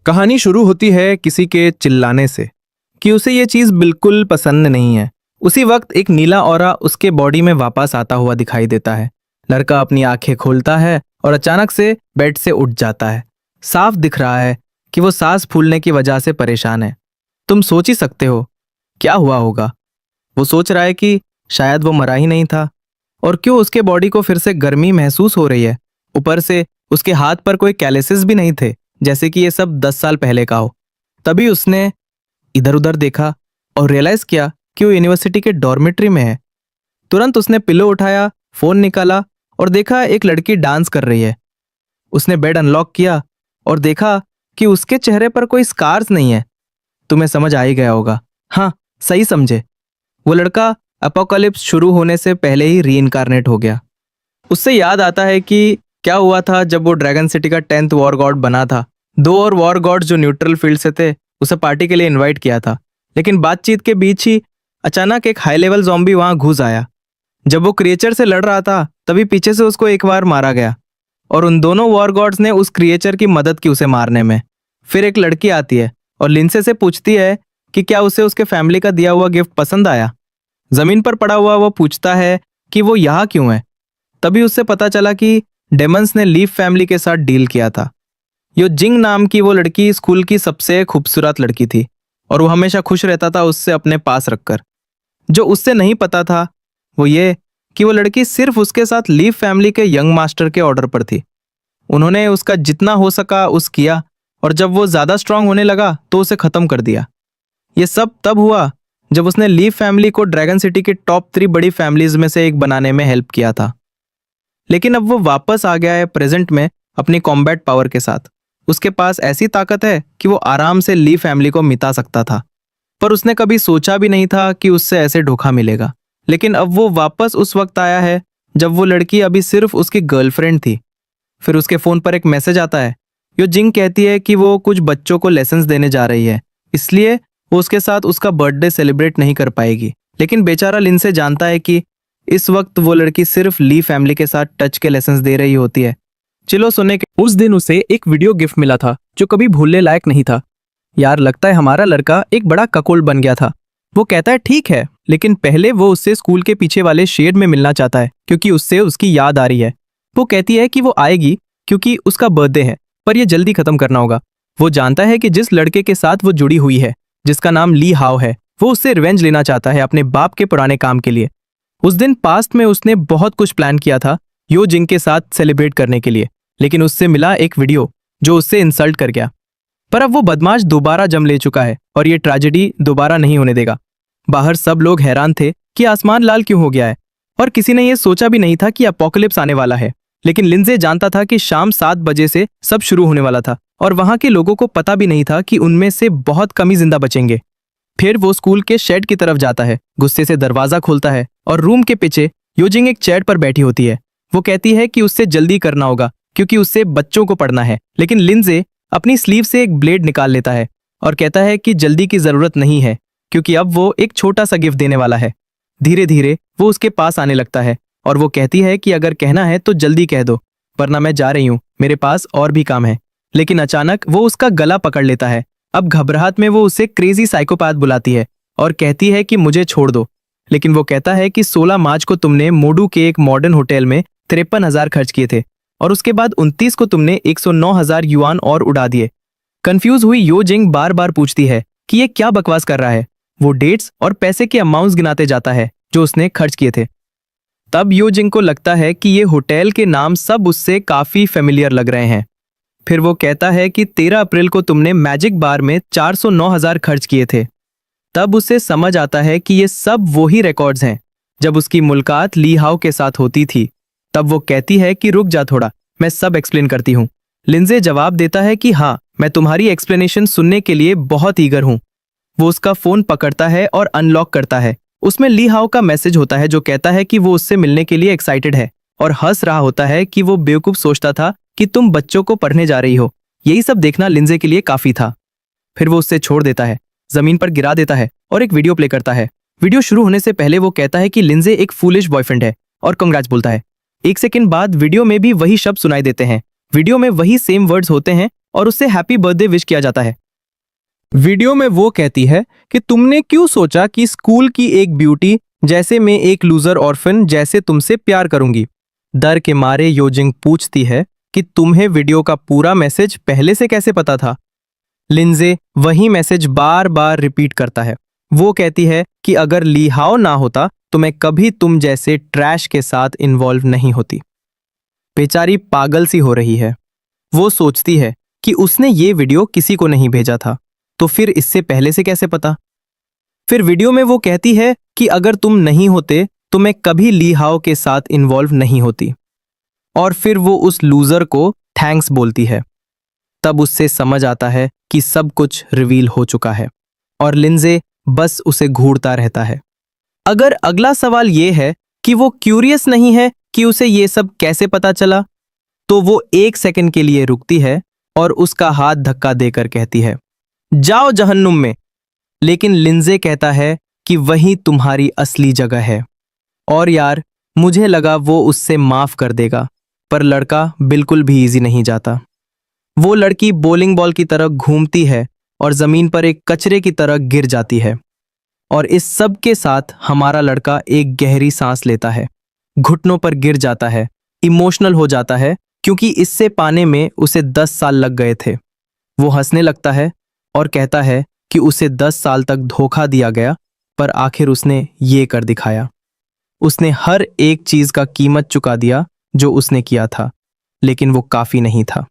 कहानी शुरू होती है किसी के चिल्लाने से कि उसे ये चीज बिल्कुल पसंद नहीं है। उसी वक्त एक नीला ऑरा उसके बॉडी में वापस आता हुआ दिखाई देता है। लड़का अपनी आंखें खोलता है और अचानक से बेड से उठ जाता है। साफ दिख रहा है कि वो सांस फूलने की वजह से परेशान है। तुम सोच ही सकते हो क्या हुआ होगा। वो सोच रहा है कि शायद वो मरा ही नहीं था, और क्यों उसके बॉडी को फिर से गर्मी महसूस हो रही है। ऊपर से उसके हाथ पर कोई कैलेसिस भी नहीं थे, जैसे कि ये सब 10 साल पहले का हो। तभी उसने इधर उधर देखा और रियलाइज किया कि वो यूनिवर्सिटी के डॉर्मेट्री में है। तुरंत उसने पिलो उठाया, फोन निकाला और देखा एक लड़की डांस कर रही है। उसने बेड अनलॉक किया और देखा कि उसके चेहरे पर कोई स्कार्स नहीं है। तुम्हें समझ आ ही गया होगा। हाँ, सही समझे। वो लड़का अपोकलिप्स शुरू होने से पहले ही रीइंकारनेट हो गया। उससे याद आता है कि क्या हुआ था जब वो ड्रैगन सिटी का 10th वॉर गॉड बना था। 2 और वॉर गॉड्स जो न्यूट्रल फील्ड से थे उसे पार्टी के लिए इनवाइट किया था, लेकिन बातचीत के बीच ही अचानक एक हाई लेवल ज़ॉम्बी वहां घुस आया। जब वो क्रिएचर से लड़ रहा था तभी पीछे से उसको एक बार मारा गया, और उन दोनों वॉर गॉड्स ने उस क्रिएचर की मदद की उसे मारने में। फिर एक लड़की आती है और लिंसे से पूछती है कि क्या उसे उसके फैमिली का दिया हुआ गिफ्ट पसंद आया। जमीन पर पड़ा हुआ वो पूछता है कि वो यहाँ क्यों है। तभी उससे पता चला कि डेमंस ने लीफ फैमिली के साथ डील किया था। यो जिंग नाम की वो लड़की स्कूल की सबसे खूबसूरत लड़की थी, और वो हमेशा खुश रहता था उससे अपने पास रखकर। जो उससे नहीं पता था वो ये कि वो लड़की सिर्फ उसके साथ लीफ फैमिली के यंग मास्टर के ऑर्डर पर थी। उन्होंने उसका जितना हो सका उस किया, और जब वो ज्यादा स्ट्रांग होने लगा तो उसे खत्म कर दिया। ये सब तब हुआ जब उसने लीफ फैमिली को ड्रैगन सिटी के टॉप 3 बड़ी फैमिलीज में से एक बनाने में हेल्प किया था। लेकिन अब वो वापस आ गया है प्रेजेंट में अपनी कॉम्बैट पावर के साथ। उसके पास ऐसी ताकत है कि वो आराम से ली फैमिली को मिटा सकता था, पर उसने कभी सोचा भी नहीं था कि उससे ऐसे धोखा मिलेगा। लेकिन अब वो वापस उस वक्त आया है जब वो लड़की अभी सिर्फ उसकी गर्लफ्रेंड थी। फिर उसके फोन पर एक मैसेज आता है। यो जिंग कहती है कि वो कुछ बच्चों को लेसन्स देने जा रही है, इसलिए वो उसके साथ उसका बर्थडे सेलिब्रेट नहीं कर पाएगी। लेकिन बेचारा लिंसे जानता है कि इस वक्त वो लड़की सिर्फ ली फैमिली के साथ टच के लेसन्स दे रही होती है। चलो सुने। उस दिन उसे एक वीडियो गिफ्ट मिला था जो कभी भूलने लायक नहीं था। यार, लगता है हमारा लड़का एक बड़ा ककोल बन गया था। वो कहता है ठीक है, लेकिन पहले वो उससे स्कूल के पीछे वाले शेड में मिलना चाहता है क्योंकि उससे उसकी याद आ रही है। वो कहती है कि वो आएगी क्योंकि उसका बर्थडे है, पर यह जल्दी खत्म करना होगा। वो जानता है कि जिस लड़के के साथ वो जुड़ी हुई है, जिसका नाम ली हाओ है, वो उससे रिवेंज लेना चाहता है अपने बाप के पुराने काम के लिए। उस दिन पास्ट में उसने बहुत कुछ प्लान किया था यो जिंग के साथ सेलिब्रेट करने के लिए, लेकिन उससे मिला एक वीडियो जो उससे इंसल्ट कर गया। पर अब वो बदमाश दोबारा जम ले चुका है और ये ट्रेजेडी दोबारा नहीं होने देगा। बाहर सब लोग हैरान थे कि आसमान लाल क्यों हो गया है, और किसी ने यह सोचा भी नहीं था कि अपोकलिप्स आने वाला है। लेकिन लिंजे जानता था कि शाम 7 बजे से सब शुरू होने वाला था, और वहां के लोगों को पता भी नहीं था कि उनमें से बहुत कम ही जिंदा बचेंगे। फिर वो स्कूल के शेड की तरफ जाता है, गुस्से से दरवाजा खोलता है, और रूम के पीछे योजिंग एक चेयर पर बैठी होती है। वो कहती है कि उससे जल्दी करना होगा क्योंकि उससे बच्चों को पढ़ना है। लेकिन लिंजे अपनी स्लीव से एक ब्लेड निकाल लेता है और कहता है कि जल्दी की जरूरत नहीं है क्योंकि अब वो एक छोटा सा गिफ्ट देने वाला है। धीरे धीरे वो उसके पास आने लगता है और वो कहती है कि अगर कहना है तो जल्दी कह दो, वरना मैं जा रही हूँ, मेरे पास और भी काम है। लेकिन अचानक वो उसका गला पकड़ लेता है। अब घबराहट में वो उसे क्रेजी साइकोपैथ बुलाती है और कहती है कि मुझे छोड़ दो। लेकिन वो कहता है कि 16 मार्च को तुमने मोडू के एक मॉडर्न होटल में 53,000 खर्च किए थे, और उसके बाद 29 को तुमने 109,000 युआन और उड़ा दिए। कंफ्यूज हुई यो जिंग बार बार पूछती है कि ये क्या बकवास कर रहा है। वो डेट्स और पैसे के अमाउंट्स गिनाते जाता है जो उसने खर्च किए थे। तब यो जिंग को लगता है कि ये होटल के नाम सब उससे काफी फेमिलियर लग रहे हैं। फिर वो कहता है कि 13 अप्रैल को तुमने मैजिक बार में 409,000 खर्च किए थे। तब उसे समझ आता है कि ये सब वही रिकॉर्ड्स हैं जब उसकी मुलाकात ली हाओ के साथ होती थी। तब वो कहती है कि रुक जा थोड़ा, मैं सब एक्सप्लेन करती हूँ। लिंजे जवाब देता है कि हाँ, मैं तुम्हारी एक्सप्लेनेशन सुनने के लिए बहुत ईगर हूँ। वो उसका फोन पकड़ता है और अनलॉक करता है। उसमें ली हाओ का मैसेज होता है जो कहता है कि वो उससे मिलने के लिए एक्साइटेड है, और हंस रहा होता है कि वो बेवकूफ सोचता था कि तुम बच्चों को पढ़ने जा रही हो। यही सब देखना लिंजे के लिए काफी था। फिर वो उससे छोड़ देता है, जमीन पर गिरा देता है और एक वीडियो प्ले करता है। वीडियो शुरू होने से पहले वो कहता है कि लिंजे एक फूलिश बॉयफ्रेंड है और कांग्रेट्स बोलता है। 1 सेकंड बाद वीडियो में भी वही शब्द सुनाई देते हैं। वीडियो में वही सेम वर्ड्स होते हैं और उससे हैप्पी बर्थडे विश किया जाता है। वीडियो में वो कहती है कि तुमने क्यों सोचा कि स्कूल की एक ब्यूटी जैसे मैं एक लूजर ऑर्फन जैसे तुमसे प्यार करूंगी। डर के मारे योजिंग पूछती है कि तुम्हें वीडियो का पूरा मैसेज पहले से कैसे पता था। लिंजे वही मैसेज बार बार रिपीट करता है। वो कहती है कि अगर ली हाओ ना होता तो मैं कभी तुम जैसे ट्रैश के साथ इन्वॉल्व नहीं होती। बेचारी पागल सी हो रही है। वो सोचती है कि उसने ये वीडियो किसी को नहीं भेजा था, तो फिर इससे पहले से कैसे पता। फिर वीडियो में वो कहती है कि अगर तुम नहीं होते तो मैं कभी ली हाओ के साथ इन्वॉल्व नहीं होती। और फिर वो उस लूजर को थैंक्स बोलती है। तब उससे समझ आता है कि सब कुछ रिवील हो चुका है और लिंजे बस उसे घूरता रहता है। अगर अगला सवाल ये है कि वो क्यूरियस नहीं है कि उसे ये सब कैसे पता चला, तो वो 1 सेकंड के लिए रुकती है और उसका हाथ धक्का देकर कहती है, जाओ जहन्नुम में। लेकिन लिंजे कहता है कि वही तुम्हारी असली जगह है। और यार, मुझे लगा वो उससे माफ कर देगा, पर लड़का बिल्कुल भी इजी नहीं जाता। वो लड़की बॉलिंग बॉल की तरह घूमती है और जमीन पर एक कचरे की तरह गिर जाती है। और इस सब के साथ हमारा लड़का एक गहरी सांस लेता है, घुटनों पर गिर जाता है, इमोशनल हो जाता है क्योंकि इससे पाने में उसे 10 साल लग गए थे। वो हंसने लगता है और कहता है कि उसे 10 साल तक धोखा दिया गया, पर आखिर उसने ये कर दिखाया। उसने हर एक चीज का कीमत चुका दिया जो उसने किया था, लेकिन वो काफी नहीं था।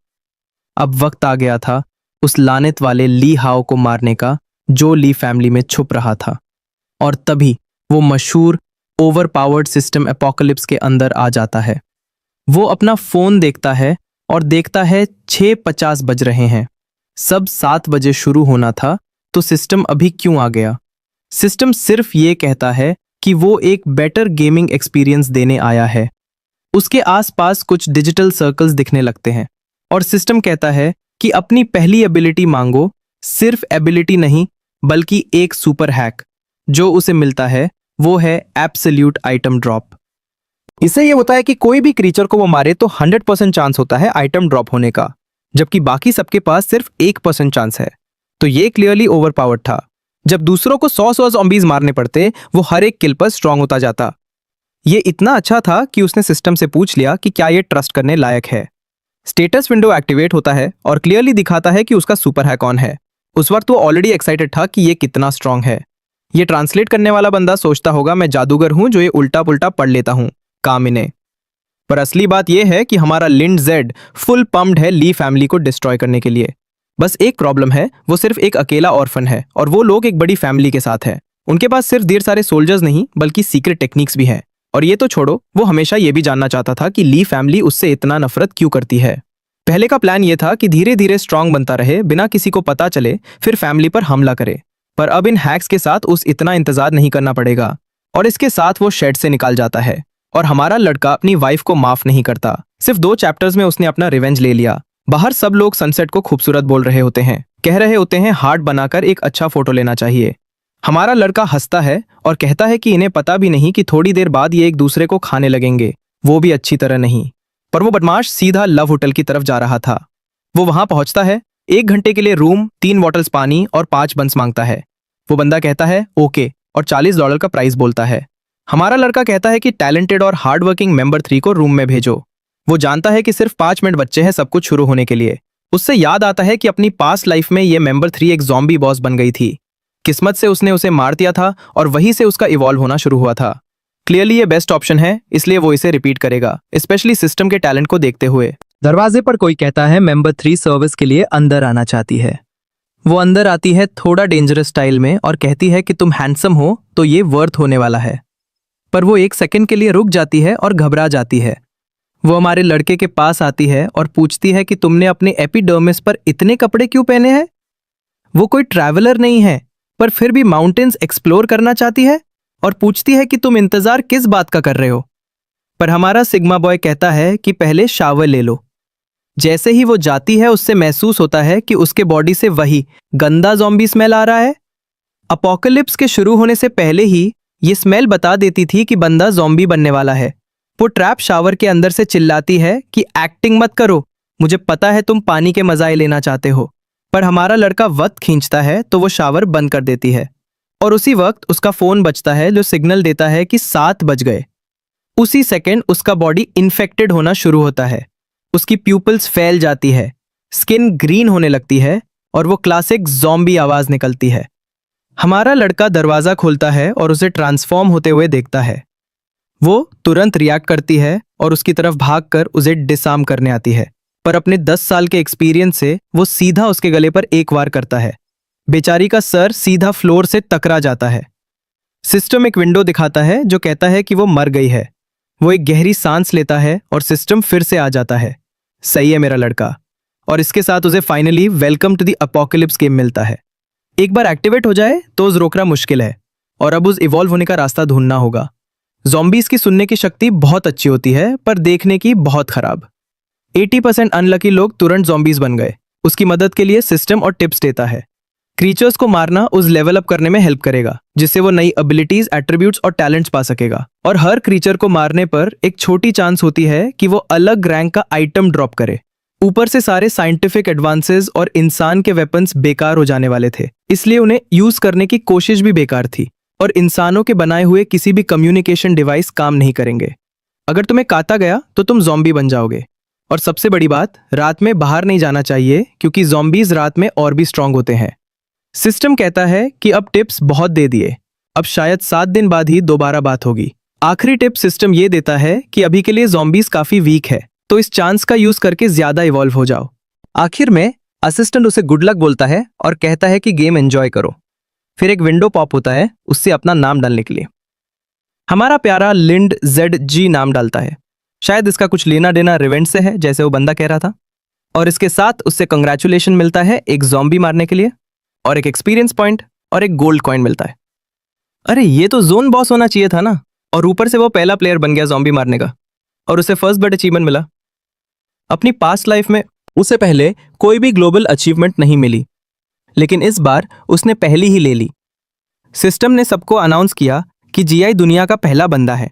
अब वक्त आ गया था उस लानत वाले ली हाओ को मारने का जो ली फैमिली में छुप रहा था। और तभी वो मशहूर ओवरपावर्ड सिस्टम एपोकलिप्स के अंदर आ जाता है। वो अपना फोन देखता है और देखता है 6:50 बज रहे हैं। सब 7 बजे शुरू होना था, तो सिस्टम अभी क्यों आ गया? सिस्टम सिर्फ ये कहता है कि वो एक बेटर गेमिंग एक्सपीरियंस देने आया है। उसके आसपास कुछ डिजिटल सर्कल्स दिखने लगते हैं और सिस्टम कहता है कि अपनी पहली एबिलिटी मांगो, सिर्फ एबिलिटी नहीं बल्कि एक सुपर हैक। जो उसे मिलता है वो है एब्सोल्यूट आइटम ड्रॉप। इससे ये होता है कि कोई भी क्रीचर को वो मारे तो 100% चांस होता है आइटम ड्रॉप होने का, जबकि बाकी सबके पास सिर्फ 1% चांस है। तो ये क्लियरली ओवरपावर्ड था। जब दूसरों को 100 ज़ॉम्बीज मारने पड़ते, वो हर एक किल पर स्ट्रांग होता जाता। ये इतना अच्छा था कि उसने सिस्टम से पूछ लिया कि क्या ये ट्रस्ट करने लायक है। स्टेटस विंडो एक्टिवेट होता है और क्लियरली दिखाता है कि उसका सुपर हैक ऑन है। उस वक्त वो ऑलरेडी एक्साइटेड था कि ये कितना स्ट्रांग है। ये ट्रांसलेट करने वाला बंदा सोचता होगा मैं जादूगर हूं जो ये उल्टा पुल्टा पढ़ लेता हूं, काम इन्हें। पर असली बात यह है कि हमारा लिंड जेड फुल पम्प्ड है ली फैमिली को डिस्ट्रॉय करने के लिए। बस एक प्रॉब्लम है, वो सिर्फ एक अकेला ऑर्फन है और वो लोग एक बड़ी फैमिली के साथ है। उनके पास सिर्फ ढेर सारे सोल्जर्स नहीं बल्कि सीक्रेट टेक्निक्स भी हैं। और ये तो छोड़ो, वो हमेशा ये भी जानना चाहता था कि ली फैमिली उससे इतना नफरत क्यों करती है। पहले का प्लान ये था कि धीरे धीरे स्ट्रांग बनता रहे, बिना किसी को पता चले, फिर फैमिली पर हमला करे। पर अब इन हैक्स के साथ उस इतना इंतजार नहीं करना पड़ेगा और इसके साथ वो शेड से निकाल जाता है। और हमारा लड़का अपनी वाइफ को माफ नहीं करता। सिर्फ 2 चैप्टर्स में उसने अपना रिवेंज ले लिया। बाहर सब लोग सनसेट को खूबसूरत बोल रहे होते हैं, कह रहे होते हैं हार्ट बनाकर एक अच्छा फोटो लेना चाहिए। हमारा लड़का हंसता है और कहता है कि इन्हें पता भी नहीं कि थोड़ी देर बाद ये एक दूसरे को खाने लगेंगे, वो भी अच्छी तरह नहीं। पर वो बदमाश सीधा लव होटल की तरफ जा रहा था। वो वहां पहुंचता है, 1 घंटे के लिए रूम, 3 बॉटल्स पानी और 5 बंस मांगता है। वो बंदा कहता है ओके और $40 का प्राइस बोलता है। हमारा लड़का कहता है कि टैलेंटेड और हार्ड वर्किंग मेंबर 3 को रूम में भेजो। वो जानता है कि सिर्फ 5 मिनट बच्चे हैं सब कुछ शुरू होने के लिए। उससे याद आता है कि अपनी पास्ट लाइफ में ये मेंबर 3 एक ज़ॉम्बी बॉस बन गई थी। किस्मत से उसने उसे मार दिया था और वहीं से उसका इवॉल्व होना शुरू हुआ था। क्लियरली ये बेस्ट ऑप्शन है, इसलिए वो इसे रिपीट करेगा, स्पेशली सिस्टम के टैलेंट को देखते हुए। दरवाजे पर कोई कहता है मेंबर 3 सर्विस के लिए अंदर आना चाहती है। वो अंदर आती है थोड़ा डेंजरस स्टाइल में और कहती है कि तुम हैंडसम हो तो ये वर्थ होने वाला है। पर वो 1 सेकंड के लिए रुक जाती है और घबरा जाती है। वो हमारे लड़के के पास आती है और पूछती है कि तुमने अपने एपिडर्मिस पर इतने कपड़े क्यों पहने हैं? वो कोई ट्रैवलर नहीं है, पर फिर भी माउंटेन्स एक्सप्लोर करना चाहती है और पूछती है कि तुम इंतजार किस बात का कर रहे हो? पर हमारा सिग्मा बॉय कहता है कि पहले शावर ले लो। जैसे ही वो जाती है उससे महसूस होता है कि उसके बॉडी से वही गंदा ज़ॉम्बी स्मेल आ रहा है। अपोकलिप्स के शुरू होने से पहले ही ये स्मेल बता देती थी कि बंदा ज़ॉम्बी बनने वाला है। वो ट्रैप शावर के अंदर से चिल्लाती है कि एक्टिंग मत करो, मुझे पता है तुम पानी के मज़े लेना चाहते हो। पर हमारा लड़का वक्त खींचता है तो वो शावर बंद कर देती है और उसी वक्त उसका फोन बजता है जो सिग्नल देता है कि 7 बज गए। उसी सेकंड उसका बॉडी इन्फेक्टेड होना शुरू होता है। उसकी प्यूपल्स फैल जाती है, स्किन ग्रीन होने लगती है और वो क्लासिक ज़ॉम्बी आवाज निकलती है। हमारा लड़का दरवाजा खोलता है और उसे ट्रांसफॉर्म होते हुए देखता है। वो तुरंत रिएक्ट करती है और उसकी तरफ भागकर उसे डिसआर्म करने आती है, पर अपने 10 साल के एक्सपीरियंस से वो सीधा उसके गले पर एक वार करता है। बेचारी का सर सीधा फ्लोर से टकरा जाता है। सिस्टम एक विंडो दिखाता है जो कहता है कि वो मर गई है। वो एक गहरी सांस लेता है और सिस्टम फिर से आ जाता है। सही है मेरा लड़का। और इसके साथ उसे finally welcome to the apocalypse game मिलता है। एक बार एक्टिवेट हो जाए तो उस रोकना मुश्किल है और अब उस इवॉल्व होने का रास्ता ढूंढना होगा। ज़ॉम्बीज की सुनने की शक्ति बहुत अच्छी होती है पर देखने की बहुत खराब। 80% अनलकी लोग तुरंत ज़ॉम्बीज बन गए। उसकी मदद के लिए सिस्टम और टिप्स देता है। क्रीचर्स को मारना उस लेवल अप करने में हेल्प करेगा जिससे वो नई एबिलिटीज, एट्रीब्यूट्स और टैलेंट्स पा सकेगा। और हर क्रीचर को मारने पर एक छोटी चांस होती है कि वो अलग रैंक का आइटम ड्रॉप करे। ऊपर से सारे साइंटिफिक एडवांसेस और इंसान के वेपन्स बेकार हो जाने वाले थे, इसलिए उन्हें यूज करने की कोशिश भी बेकार थी। और इंसानों के बनाए हुए किसी भी कम्युनिकेशन डिवाइस काम नहीं करेंगे। अगर तुम्हें काटा गया तो तुम ज़ॉम्बी बन जाओगे। और सबसे बड़ी बात, रात में बाहर नहीं जाना चाहिए क्योंकि ज़ॉम्बीज रात में और भी स्ट्रांग होते हैं। सिस्टम कहता है कि अब टिप्स बहुत दे दिए, अब शायद 7 दिन बाद ही दोबारा बात होगी। आखिरी टिप सिस्टम ये देता है कि अभी के लिए ज़ॉम्बीज काफी वीक है, तो इस चांस का यूज करके ज्यादा इवॉल्व हो जाओ। आखिर में असिस्टेंट उसे गुड लक बोलता है और कहता है कि गेम एंजॉय करो। फिर एक विंडो पॉप होता है उससे अपना नाम डालने के लिए। हमारा प्यारा लिंड ZG नाम डालता है। शायद इसका कुछ लेना देना रिवेंट से है, जैसे वो बंदा कह रहा था। और इसके साथ उससे कंग्रेचुलेशन मिलता है एक ज़ॉम्बी मारने के लिए, और एक एक्सपीरियंस पॉइंट और एक गोल्ड कॉइन मिलता है। अरे ये तो जोन बॉस होना चाहिए था ना। और ऊपर से वो पहला प्लेयर बन गया ज़ॉम्बी मारने का और उसे फर्स्ट बर्ड अचीवमेंट मिला। अपनी पास्ट लाइफ में उसे पहले कोई भी ग्लोबल अचीवमेंट नहीं मिली, लेकिन इस बार उसने पहली ही ले ली। सिस्टम ने सबको अनाउंस किया कि GI दुनिया का पहला बंदा है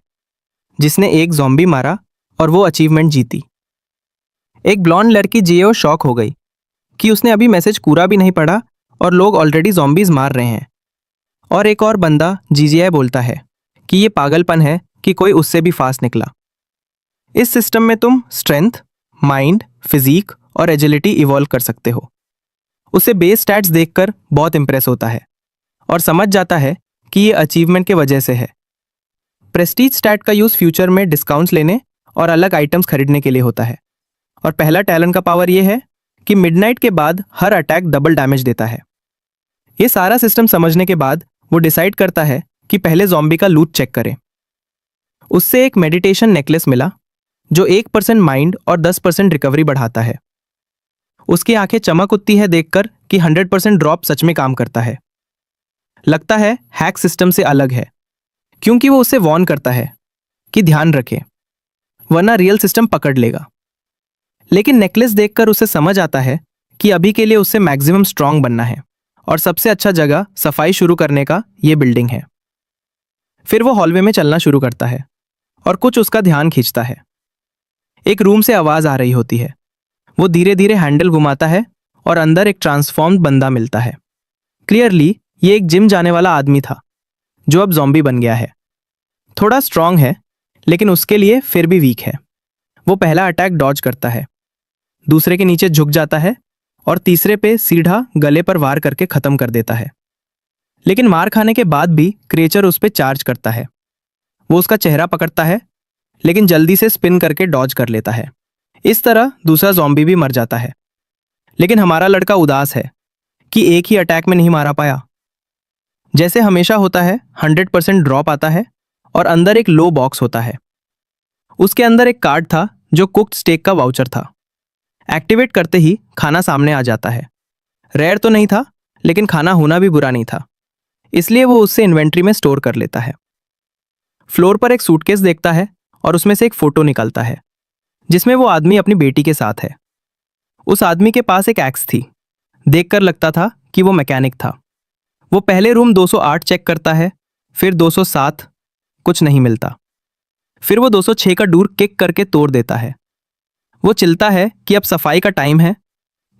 जिसने एक ज़ॉम्बी मारा और वो अचीवमेंट जीती। एक ब्लॉन्ड लड़की जियो शॉक हो गई कि उसने अभी मैसेज पूरा भी नहीं पढ़ा और लोग ऑलरेडी ज़ॉम्बीज मार रहे हैं। और एक और बंदा GGI बोलता है कि ये पागलपन है कि कोई उससे भी फास्ट निकला। इस सिस्टम में तुम स्ट्रेंथ, माइंड, फिजिक और एजिलिटी इवॉल्व कर सकते हो। उसे बेस स्टैट्स देखकर बहुत इंप्रेस होता है और समझ जाता है कि ये अचीवमेंट के वजह से है। प्रेस्टीज स्टैट का यूज़ फ्यूचर में डिस्काउंट्स लेने और अलग आइटम्स खरीदने के लिए होता है। और पहला टैलेंट का पावर ये है कि मिडनाइट के बाद हर अटैक डबल डैमेज देता है। ये सारा सिस्टम समझने के बाद वो डिसाइड करता है कि पहले ज़ॉम्बी का लूट चेक करें। उससे एक मेडिटेशन नेकलेस मिला जो 1% माइंड और 10% रिकवरी बढ़ाता है। उसकी आंखें चमक उठती है देखकर कि 100% ड्रॉप सच में काम करता है। लगता है हैक सिस्टम से अलग है क्योंकि वो उसे वार्न करता है कि ध्यान रखे वरना रियल सिस्टम पकड़ लेगा। लेकिन नेकलेस देखकर उसे समझ आता है कि अभी के लिए उसे मैक्सिमम स्ट्रांग बनना है और सबसे अच्छा जगह सफाई शुरू करने का ये बिल्डिंग है। फिर वो हॉलवे में चलना शुरू करता है और कुछ उसका ध्यान खींचता है। एक रूम से आवाज आ रही होती है। वो धीरे धीरे हैंडल घुमाता है और अंदर एक ट्रांसफॉर्म्ड बंदा मिलता है। क्लियरली ये एक जिम जाने वाला आदमी था जो अब ज़ॉम्बी बन गया है। थोड़ा स्ट्रांग है लेकिन उसके लिए फिर भी वीक है। वो पहला अटैक डॉज करता है, दूसरे के नीचे झुक जाता है और तीसरे पे सीधा गले पर वार करके खत्म कर देता है। लेकिन मार खाने के बाद भी क्रिएचर उस पर चार्ज करता है। वो उसका चेहरा पकड़ता है लेकिन जल्दी से स्पिन करके डॉज कर लेता है। इस तरह दूसरा ज़ॉम्बी भी मर जाता है। लेकिन हमारा लड़का उदास है कि एक ही अटैक में नहीं मारा पाया। जैसे हमेशा होता है 100% ड्रॉप आता है और अंदर एक लो बॉक्स होता है। उसके अंदर एक कार्ड था जो कुक्ड स्टेक का वाउचर था। एक्टिवेट करते ही खाना सामने आ जाता है। रेयर तो नहीं था लेकिन खाना होना भी बुरा नहीं था, इसलिए वो उससे इन्वेंट्री में स्टोर कर लेता है। फ्लोर पर एक सूटकेस देखता है और उसमें से एक फोटो निकालता है जिसमें वो आदमी अपनी बेटी के साथ है। उस आदमी के पास एक एक्स थी। देखकर लगता था कि वो मैकेनिक था। वो पहले रूम 208 चेक करता है, फिर 207, कुछ नहीं मिलता। फिर वो 206 का डोर किक करके तोड़ देता है। वो चिल्लाता है कि अब सफाई का टाइम है,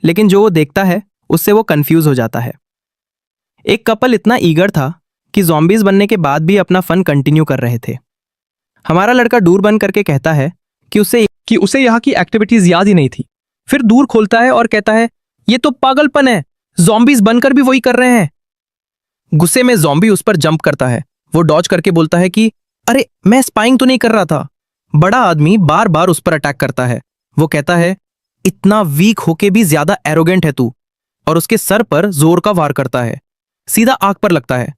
लेकिन जो वो देखता है उससे वो कंफ्यूज हो जाता है। एक कपल इतना ईगर था कि ज़ॉम्बीज बनने के बाद भी अपना फन कंटिन्यू कर रहे थे। हमारा लड़का दूर बंद करके कहता है कि उसे यहाँ की एक्टिविटीज याद ही नहीं थी। फिर दूर खोलता है और कहता है, ये तो पागलपन है, ज़ॉम्बीज बनकर भी वही कर रहे हैं। गुस्से में ज़ॉम्बी उस पर जंप करता है। वो डॉज करके बोलता है कि अरे मैं स्पाइंग तो नहीं कर रहा था। बड़ा आदमी बार बार उस पर अटैक करता है। वो कहता है, इतना वीक होके भी ज्यादा एरोगेंट है तू, और उसके सर पर जोर का वार करता है। सीधा आंख पर लगता है।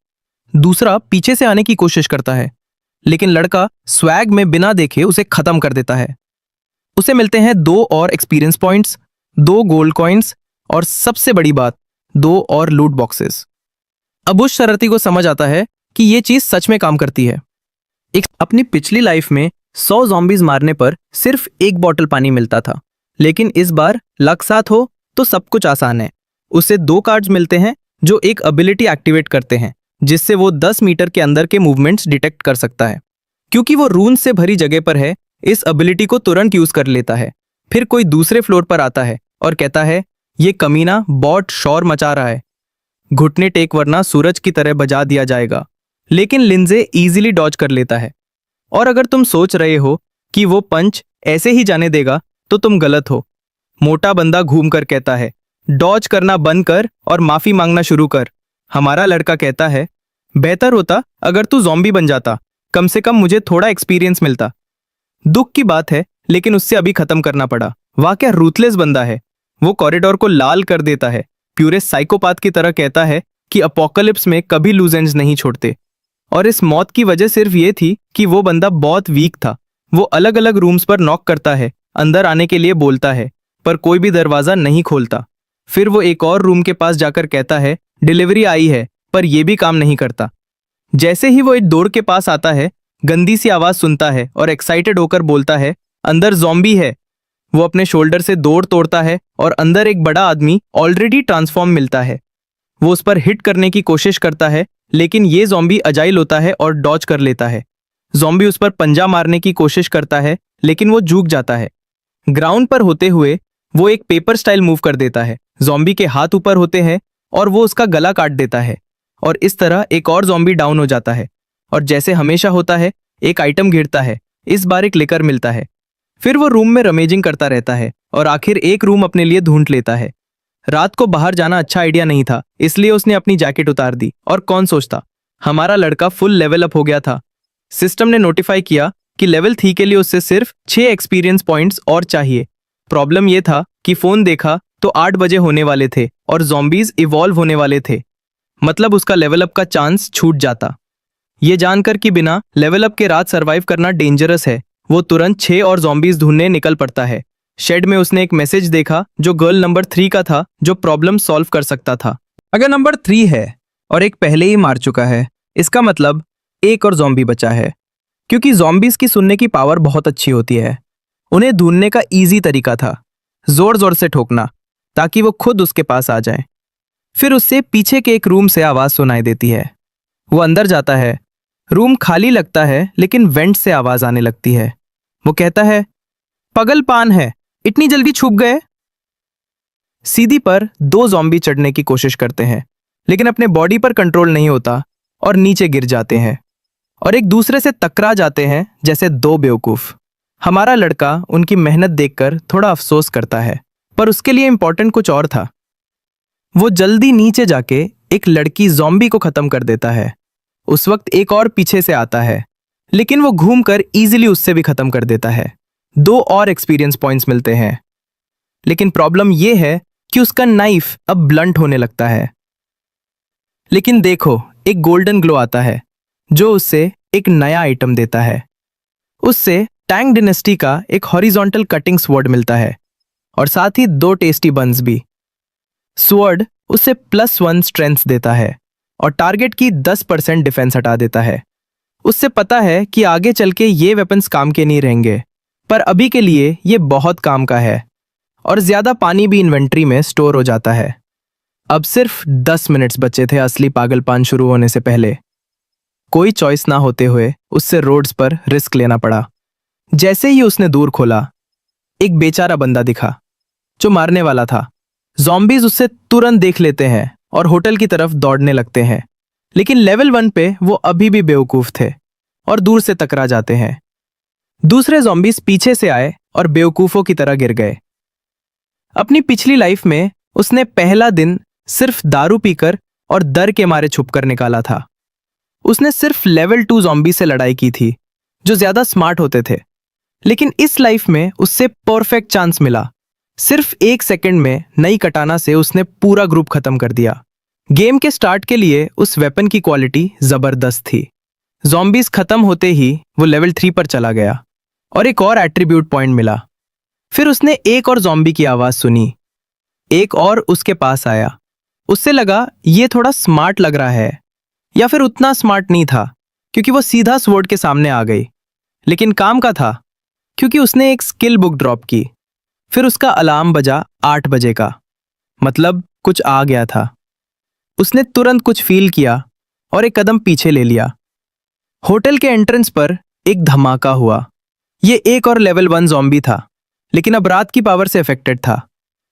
दूसरा पीछे से आने की कोशिश करता है, लेकिन लड़का स्वैग में बिना देखे उसे खत्म कर देता है। उसे मिलते हैं 2 और एक्सपीरियंस पॉइंट्स, 2 गोल्ड कॉइन्स और सबसे बड़ी बात 2 और लूट बॉक्सेस। अब उस शरारती को समझ आता है कि यह चीज सच में काम करती है। अपनी पिछली लाइफ में 100 ज़ॉम्बीज मारने पर सिर्फ 1 बॉटल पानी मिलता था, लेकिन इस बार लक साथ हो तो सब कुछ आसान है। उसे 2 कार्ड्स मिलते हैं जो एक एबिलिटी एक्टिवेट करते हैं, जिससे वो 10 मीटर के अंदर के मूवमेंट्स डिटेक्ट कर सकता है। क्योंकि वो रून से भरी जगह पर है, इस एबिलिटी को तुरंत यूज कर लेता है। फिर कोई दूसरे फ्लोर पर आता है और कहता है, ये कमीना बहुत शोर मचा रहा है, घुटने टेक वरना सूरज की तरह बजा दिया जाएगा। लेकिन लिंजे इजीली डॉज कर लेता है। और अगर तुम सोच रहे हो कि वो पंच ऐसे ही जाने देगा तो तुम गलत हो। मोटा बंदा घूमकर कहता है, डॉज करना बंद कर और माफी मांगना शुरू कर। हमारा लड़का कहता है, बेहतर होता अगर तू ज़ॉम्बी बन जाता, कम से कम मुझे थोड़ा एक्सपीरियंस मिलता। दुख की बात है, लेकिन उससे अभी खत्म करना पड़ा। वाह क्या रूथलेस बंदा है। वो कॉरिडोर को लाल कर देता है। प्यूरे साइकोपाथ की तरह कहता है कि अपोकलिप्स में कभी लूज एंड्स नहीं छोड़ते। और इस मौत की वजह सिर्फ ये थी कि वो बंदा बहुत वीक था। वो अलग अलग रूम्स पर नॉक करता है, अंदर आने के लिए बोलता है, पर कोई भी दरवाजा नहीं खोलता। फिर वो एक और रूम के पास जाकर कहता है, डिलीवरी आई है, पर यह भी काम नहीं करता। जैसे ही वो एक डोर के पास आता है, गंदी सी आवाज सुनता है और एक्साइटेड होकर बोलता है, अंदर ज़ॉम्बी है। वो अपने शोल्डर से डोर तोड़ता है और अंदर एक बड़ा आदमी ऑलरेडी ट्रांसफॉर्म मिलता है। वो उस पर हिट करने की कोशिश करता है, लेकिन ये ज़ॉम्बी अजाइल होता है और डॉज कर लेता है। ज़ॉम्बी उस पर पंजा मारने की कोशिश करता है, लेकिन वो झुक जाता है। ग्राउंड पर होते हुए वो एक पेपर स्टाइल मूव कर देता है। ज़ॉम्बी के हाथ ऊपर होते हैं और वो उसका गला काट देता है, और इस तरह एक और ज़ॉम्बी डाउन हो जाता है। और जैसे हमेशा होता है, एक आइटम गिरता है। इस बार एक लिकर मिलता है। फिर वो रूम में रमेजिंग करता रहता है और आखिर एक रूम अपने लिए ढूंढ लेता है। रात को बाहर जाना अच्छा आइडिया नहीं था, इसलिए उसने अपनी जैकेट उतार दी। और कौन सोचता, हमारा लड़का फुल लेवल अप हो गया था। सिस्टम ने नोटिफाई किया कि लेवल 3 के लिए उससे सिर्फ 6 एक्सपीरियंस पॉइंट्स और चाहिए। प्रॉब्लम यह था कि फोन देखा तो 8 बजे होने वाले थे और ज़ॉम्बीज इवॉल्व होने वाले थे। मतलब उसका लेवल अप का चांस छूट जाता। ये जानकर कि बिना लेवल अप के रात सर्वाइव करना डेंजरस है, वो तुरंत 6 और ज़ॉम्बीज ढूंढने निकल पड़ता है। शेड में उसने एक मैसेज देखा जो गर्ल नंबर 3 का था, जो प्रॉब्लम सॉल्व कर सकता था। अगर नंबर 3 है और एक पहले ही मार चुका है, इसका मतलब एक और ज़ॉम्बी बचा है। क्योंकि ज़ॉम्बीज की सुनने की पावर बहुत अच्छी होती है। उन्हें ढूंढने का इजी तरीका था जोर जोर से ठोकना, ताकि वो खुद उसके पास आ जाए। फिर उससे पीछे के एक रूम से आवाज सुनाई देती है। वो अंदर जाता है। रूम खाली लगता है, लेकिन वेंट से आवाज आने लगती है। वो कहता है, पगलपान है, इतनी जल्दी छुप गए। सीधी पर 2 ज़ॉम्बी चढ़ने की कोशिश करते हैं, लेकिन अपने बॉडी पर कंट्रोल नहीं होता और नीचे गिर जाते हैं और एक दूसरे से टकरा जाते हैं जैसे 2 बेवकूफ। हमारा लड़का उनकी मेहनत देखकर थोड़ा अफसोस करता है, पर उसके लिए इंपॉर्टेंट कुछ और था। वो जल्दी नीचे जाके एक लड़की ज़ॉम्बी को खत्म कर देता है। उस वक्त एक और पीछे से आता है, लेकिन वो घूमकर इजीली उससे भी खत्म कर देता है। 2 और एक्सपीरियंस पॉइंट्स मिलते हैं, लेकिन प्रॉब्लम यह है कि उसका नाइफ अब ब्लंट होने लगता है। लेकिन देखो, एक गोल्डन ग्लो आता है जो उससे एक नया आइटम देता है। उससे टैंग डिनेस्टी का एक हॉरिजॉन्टल कटिंग स्वॉर्ड मिलता है और साथ ही 2 टेस्टी बन्स भी। स्वॉर्ड उसे +1 स्ट्रेंथ देता है और टारगेट की 10% डिफेंस हटा देता है। उससे पता है कि आगे चल के ये वेपन्स काम के नहीं रहेंगे, पर अभी के लिए ये बहुत काम का है। और ज्यादा पानी भी इन्वेंट्री में स्टोर हो जाता है। अब सिर्फ 10 मिनट्स बचे थे असली पागलपान शुरू होने से पहले। कोई चॉइस ना होते हुए उससे रोड्स पर रिस्क लेना पड़ा। जैसे ही उसने दूर खोला, एक बेचारा बंदा दिखा जो मारने वाला था। ज़ॉम्बीज उससे तुरंत देख लेते हैं और होटल की तरफ दौड़ने लगते हैं, लेकिन लेवल 1 पे वो अभी भी बेवकूफ थे और दूर से टकरा जाते हैं। दूसरे ज़ॉम्बीज पीछे से आए और बेवकूफों की तरह गिर गए। अपनी पिछली लाइफ में उसने पहला दिन सिर्फ दारू पीकर और डर के मारे छुपकर निकाला था। उसने सिर्फ लेवल 2 ज़ॉम्बी से लड़ाई की थी जो ज्यादा स्मार्ट होते थे, लेकिन इस लाइफ में उससे परफेक्ट चांस मिला। सिर्फ 1 सेकंड में नई कटाना से उसने पूरा ग्रुप खत्म कर दिया। गेम के स्टार्ट के लिए उस वेपन की क्वालिटी जबरदस्त थी। ज़ॉम्बीज खत्म होते ही वो लेवल 3 पर चला गया और एक और एट्रीब्यूट पॉइंट मिला। फिर उसने एक और ज़ॉम्बी की आवाज सुनी। एक और उसके पास आया। उससे लगा ये थोड़ा स्मार्ट लग रहा है, या फिर उतना स्मार्ट नहीं था क्योंकि वो सीधा स्वॉर्ड के सामने आ गई, लेकिन काम का था क्योंकि उसने एक स्किल बुक ड्रॉप की। फिर उसका अलार्म बजा 8 बजे का, मतलब कुछ आ गया था। उसने तुरंत कुछ फील किया और एक कदम पीछे ले लिया। होटल के एंट्रेंस पर एक धमाका हुआ। ये एक और लेवल 1 ज़ॉम्बी था, लेकिन अब रात की पावर से अफेक्टेड था।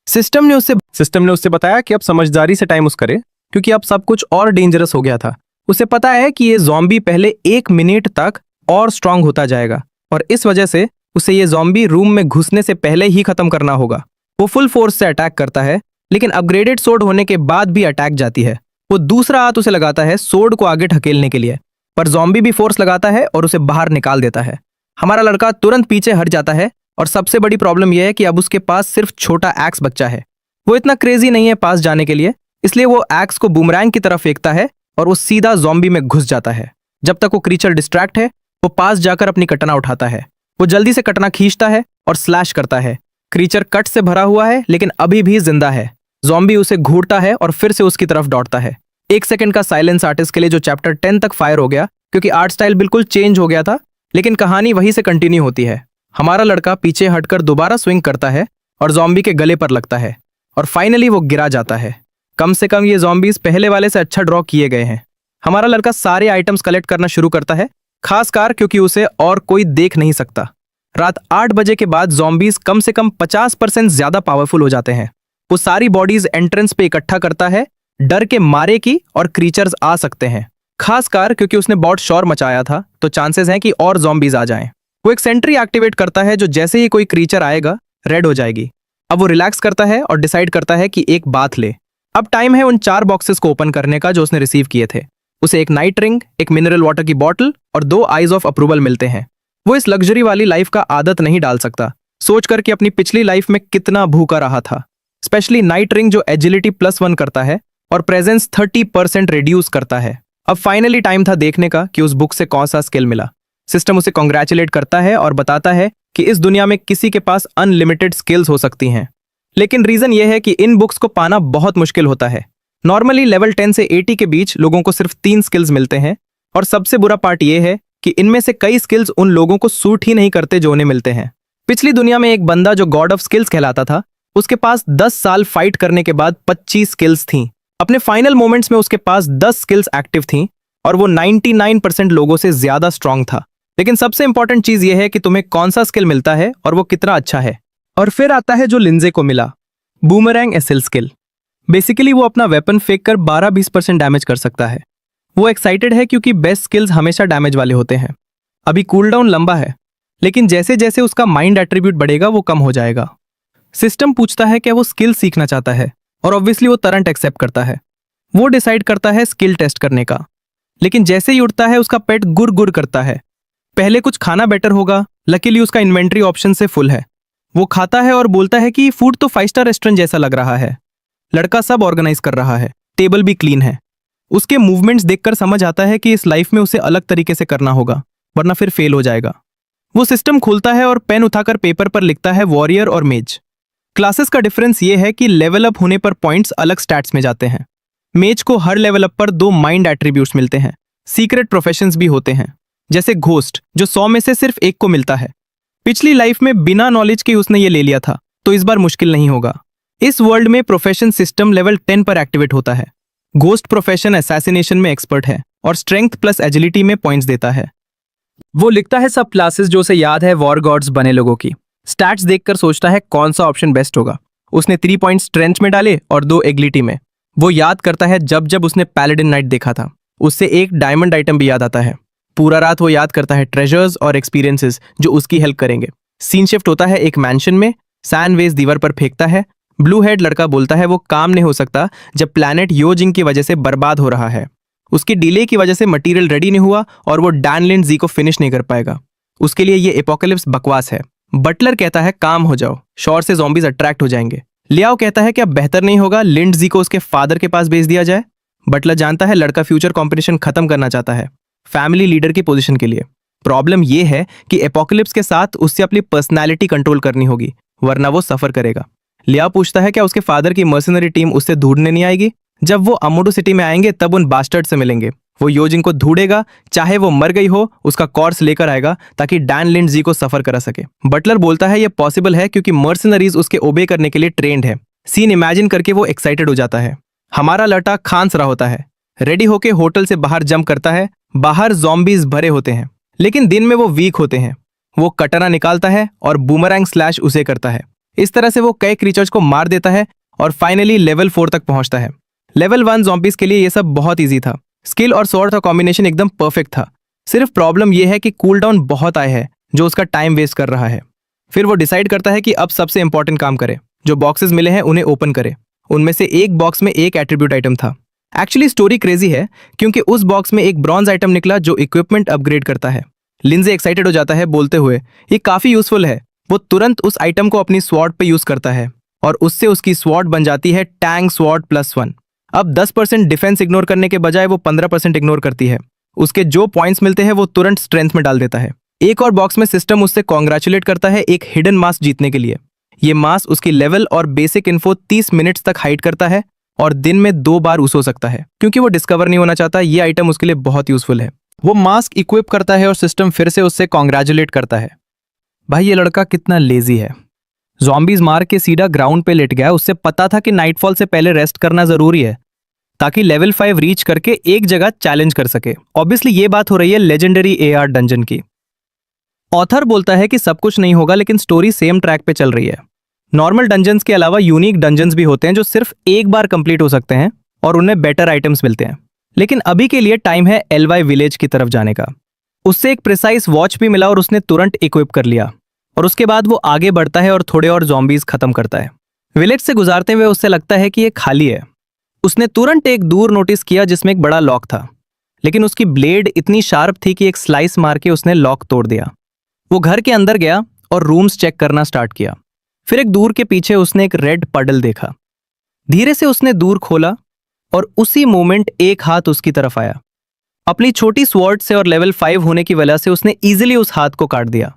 सिस्टम ने उससे बताया कि अब समझदारी से टाइम यूज करे क्योंकि अब सब कुछ और डेंजरस हो गया था। उसे पता है कि ये ज़ॉम्बी पहले 1 मिनट तक और स्ट्रांग होता जाएगा और इस वजह से उसे ये ज़ॉम्बी रूम में घुसने से पहले ही खत्म करना होगा। वो फुल फोर्स से अटैक करता है, लेकिन अपग्रेडेड सोर्ड होने के बाद भी अटैक जाती है। वो दूसरा हाथ उसे लगाता है सोर्ड को आगे ढकेलने के लिए, पर ज़ॉम्बी भी फोर्स लगाता है और उसे बाहर निकाल देता है। हमारा लड़का तुरंत पीछे हट जाता है और सबसे बड़ी प्रॉब्लम यह है कि अब उसके पास सिर्फ छोटा एक्स बचा है। वो इतना क्रेजी नहीं है पास जाने के लिए, इसलिए वो एक्स को बूमरैंग की तरफ फेंकता है और वो सीधा ज़ॉम्बी में घुस जाता है। जब तक वो क्रीचर डिस्ट्रैक्ट है, वो पास जाकर अपनी कटना उठाता है। वो जल्दी से कटना खींचता है और स्लैश करता है। क्रीचर कट से भरा हुआ है लेकिन अभी भी जिंदा है। ज़ॉम्बी उसे घूरता है और फिर से उसकी तरफ दौड़ता है। 1 सेकंड का साइलेंस आर्टिस्ट के लिए जो चैप्टर 10 तक फायर हो गया क्योंकि आर्ट स्टाइल बिल्कुल चेंज हो गया था, लेकिन कहानी वहीं से कंटिन्यू होती है। हमारा लड़का पीछे हटकर दोबारा स्विंग करता है और ज़ॉम्बी के गले पर लगता है और फाइनली वो गिरा जाता है। कम से कम ये ज़ॉम्बीज पहले वाले से अच्छा ड्रॉ किए गए हैं। हमारा लड़का सारे आइटम्स कलेक्ट करना शुरू करता है, खासकर क्योंकि उसे और कोई देख नहीं सकता। रात 8 बजे के बाद ज़ॉम्बीज कम से कम 50% ज्यादा पावरफुल हो जाते हैं। वो सारी बॉडीज एंट्रेंस पे इकट्ठा करता है, डर के मारे कि और क्रीचर्स आ सकते हैं, खासकर क्योंकि उसने बहुत शोर मचाया था तो चांसेस हैं कि और ज़ॉम्बीज आ जाएं। वो एक सेंट्री एक्टिवेट करता है जो जैसे ही कोई क्रीचर आएगा रेड हो जाएगी। अब वो रिलैक्स करता है और डिसाइड करता है कि एक बात ले। अब टाइम है उन 4 बॉक्सेस को ओपन करने का जो उसने रिसीव किए थे। उसे एक नाइट रिंग, एक मिनरल वाटर की बॉटल और 2 आइज ऑफ अप्रूवल मिलते हैं। वो इस लग्जरी वाली लाइफ का आदत नहीं डाल सकता, सोच कर कि अपनी पिछली लाइफ में कितना भूखा रहा था। स्पेशली नाइट रिंग जो एजिलिटी +1 करता है और प्रेजेंस 30% रिड्यूस करता है। अब फाइनली टाइम था देखने का कि उस बुक से कौन सा स्किल मिला। सिस्टम उसे कॉन्ग्रेचुलेट करता है और बताता है कि इस दुनिया में किसी के पास अनलिमिटेड स्किल्स हो सकती हैं, लेकिन रीजन यह है कि इन बुक्स को पाना बहुत मुश्किल होता है। नॉर्मली लेवल 10 से 80 के बीच लोगों को सिर्फ 3 स्किल्स मिलते हैं और सबसे बुरा पार्ट यह है कि इनमें से कई स्किल्स उन लोगों को सूट ही नहीं करते जो उन्हें मिलते हैं। पिछली दुनिया में एक बंदा जो गॉड ऑफ स्किल्स कहलाता था, उसके पास 10 साल फाइट करने के बाद 25 स्किल्स थीं। अपने फाइनल मोमेंट्स में उसके पास 10 स्किल्स एक्टिव थीं और वो 99% लोगों से ज्यादा स्ट्रांग था। लेकिन सबसे इंपॉर्टेंट चीज यह है कि तुम्हें कौन सा स्किल मिलता है और वो कितना अच्छा है। और फिर आता है जो लिंजे को मिला, बूमरैंग एसएल स्किल। बेसिकली वो अपना वेपन फेंक कर 12-20% डैमेज कर सकता है। वो एक्साइटेड है क्योंकि बेस्ट स्किल्स हमेशा डैमेज वाले होते हैं। अभी कूलडाउन लंबा है, लेकिन जैसे जैसे उसका माइंड एट्रीब्यूट बढ़ेगा वो कम हो जाएगा। सिस्टम पूछता है क्या वो स्किल सीखना चाहता है और ऑब्वियसली वो तुरंत एक्सेप्ट करता है। वो डिसाइड करता है स्किल टेस्ट करने का, लेकिन जैसे ही उठता है उसका पेट गुर गुर करता है। पहले कुछ खाना बेटर होगा, लकीली उसका इन्वेंट्री ऑप्शन से फुल है। वो खाता है और बोलता है कि फूड तो 5 स्टार रेस्टोरेंट जैसा लग रहा है। लड़का सब ऑर्गेनाइज कर रहा है, टेबल भी क्लीन है। उसके मूवमेंट्स देखकर समझ आता है कि इस लाइफ में उसे अलग तरीके से करना होगा, वरना फिर फेल हो जाएगा। वो सिस्टम खोलता है और पेन उठाकर पेपर पर लिखता है वॉरियर और मेज। क्लासेस का डिफरेंस ये है कि लेवल अप होने पर पॉइंट्स अलग स्टैट्स में जाते हैं। मेज को हर लेवल अप पर 2 माइंड एट्रीब्यूट्स मिलते हैं। सीक्रेट प्रोफेशंस भी होते हैं, जैसे घोस्ट जो 100 में से सिर्फ 1 को मिलता है। पिछली लाइफ में बिना नॉलेज के उसने ये ले लिया था, तो इस बार मुश्किल नहीं होगा। इस वर्ल्ड में प्रोफेशन सिस्टम लेवल 10 पर एक्टिवेट होता है। घोस्ट प्रोफेशन असैसिनेशन में एक्सपर्ट है और स्ट्रेंथ प्लस एजिलिटी में पॉइंट्स देता है। वो लिखता है सब क्लासेस जो उसे याद है वॉर गॉड्स बने लोगों की। स्टैट्स देखकर सोचता है कौन सा ऑप्शन बेस्ट होगा। उसने 3 पॉइंट स्ट्रेंथ में डाले और 2 एग्लिटी में। वो याद करता है जब जब उसने पैलेडिन नाइट देखा था, उससे एक डायमंड आइटम भी याद आता है। पूरा रात वो याद करता है ट्रेजर्स और एक्सपीरियंसेस जो उसकी हेल्प करेंगे। सीन शिफ्ट होता है एक मैंशन में। सैन वेज दीवार पर फेंकता है। ब्लू हेड लड़का बोलता है वो काम नहीं हो सकता जब प्लैनेट योजिंग की वजह से बर्बाद हो रहा है। उसकी डिले की वजह से मटेरियल रेडी नहीं हुआ और वो डैनलिन जी को फिनिश नहीं कर पाएगा। उसके लिए ये एपोकलिप्स बकवास है। बटलर कहता है काम हो जाओ, शोर से ज़ॉम्बीज अट्रैक्ट हो जाएंगे। लियाओ कहता है क्या बेहतर नहीं होगा लिंड जी को उसके फादर के पास भेज दिया जाए। बटलर जानता है लड़का फ्यूचर कॉम्पिटिशन खत्म करना चाहता है फैमिली लीडर की पोजीशन के लिए। प्रॉब्लम यह है कि एपोकलिप्स के साथ उससे अपनी पर्सनैलिटी कंट्रोल करनी होगी, वरना वो सफर करेगा। लिया पूछता है क्या उसके फादर की मर्सनरी टीम उससे ढूंढने नहीं आएगी। जब वो अमोडो सिटी में आएंगे तब उन बास्टर्ड से मिलेंगे। वो योजिंग को ढूंढेगा, चाहे वो मर गई हो, उसका कॉर्स लेकर आएगा ताकि डैन लिंड जी को सफर करा सके। बटलर बोलता है ये पॉसिबल है क्योंकि मर्सनरीज उसके ओबे करने के लिए ट्रेंड है। सीन इमेजिन करके वो एक्साइटेड हो जाता है। हमारा लड़का खांस रहा होता है, रेडी होके होटल से बाहर जंप करता है। बाहर ज़ॉम्बीज भरे होते हैं लेकिन दिन में वो वीक होते हैं। वो कटरा निकालता है और बूमरैंग स्लैश उसे करता है। इस तरह से वो कई क्रीचर्स को मार देता है और फाइनली लेवल 4 तक पहुंचता है। लेवल 1 ज़ॉम्बीज के लिए ये सब बहुत ईजी था। स्किल और स्वॉर्ड का कॉम्बिनेशन एकदम परफेक्ट था। सिर्फ प्रॉब्लम यह है कि कूल डाउन बहुत आए है जो उसका टाइम वेस्ट कर रहा है। फिर वो डिसाइड करता है कि अब सबसे इंपॉर्टेंट काम करे। जो बॉक्सेस मिले हैं उन्हें ओपन करे। उनमें से एक बॉक्स में एक एट्रीब्यूट आइटम था। एक्चुअली स्टोरी क्रेजी है क्योंकि उस बॉक्स में एक ब्रॉन्ज आइटम निकला जो इक्विपमेंट अपग्रेड करता है। लिंजे एक्साइटेड हो जाता है बोलते हुए ये काफी यूजफुल है। वो तुरंत उस आइटम को अपनी स्वॉर्ड पे यूज करता है और उससे उसकी स्वॉर्ड बन जाती है टैंग स्वॉर्ड +1। अब 10% डिफेंस इग्नोर करने के बजाय वो 15% इग्नोर करती है। उसके जो पॉइंट्स मिलते हैं वो तुरंत स्ट्रेंथ में डाल देता है। एक और बॉक्स में सिस्टम उससे कॉन्ग्रेचुलेट करता है एक हिडन मास्क जीतने के लिए। ये मास्क उसकी लेवल और बेसिक इन्फो 30 मिनट्स तक हाइड करता है और दिन में 2 बार यूज हो सकता है। क्योंकि वो डिस्कवर नहीं होना चाहता, ये आइटम उसके लिए बहुत यूजफुल है। वो मास्क इक्विप करता है और सिस्टम फिर से उससे कॉन्ग्रेचुलेट करता है। भाई ये लड़का कितना लेजी है। ज़ॉम्बीज मार के सीधा ग्राउंड पे लेट गया। उससे पता था कि नाइटफॉल से पहले रेस्ट करना जरूरी है ताकि लेवल 5 रीच करके एक जगह चैलेंज कर सके। ऑब्वियसली ये बात हो रही है लेजेंडरी AR डंजन की। ऑथर बोलता है कि सब कुछ नहीं होगा लेकिन स्टोरी सेम ट्रैक पे चल रही है। नॉर्मल डंजन्स के अलावा यूनिक डंजन्स भी होते हैं जो सिर्फ एक बार कंप्लीट हो सकते हैं और उनमें बेटर आइटम्स मिलते हैं। लेकिन अभी के लिए टाइम है LY विलेज की तरफ जाने का। उससे एक प्रिसाइज वॉच भी मिला और उसने तुरंत इक्विप कर लिया और उसके बाद वो आगे बढ़ता है और थोड़े और ज़ॉम्बीज खत्म करता है। विलेज से गुजारते हुए उससे लगता है कि ये खाली है। उसने तुरंत एक दूर नोटिस किया जिसमें एक बड़ा लॉक था, लेकिन उसकी ब्लेड इतनी शार्प थी कि एक स्लाइस मार के उसने लॉक तोड़ दिया। वो घर के अंदर गया और रूम्स चेक करना स्टार्ट किया। फिर एक दूर के पीछे उसने एक रेड पडल देखा। धीरे से उसने दूर खोला और उसी मोमेंट एक हाथ उसकी तरफ आया। अपनी छोटी स्वॉर्ड से और लेवल 5 होने की वजह से उसने इजीली उस हाथ को काट दिया,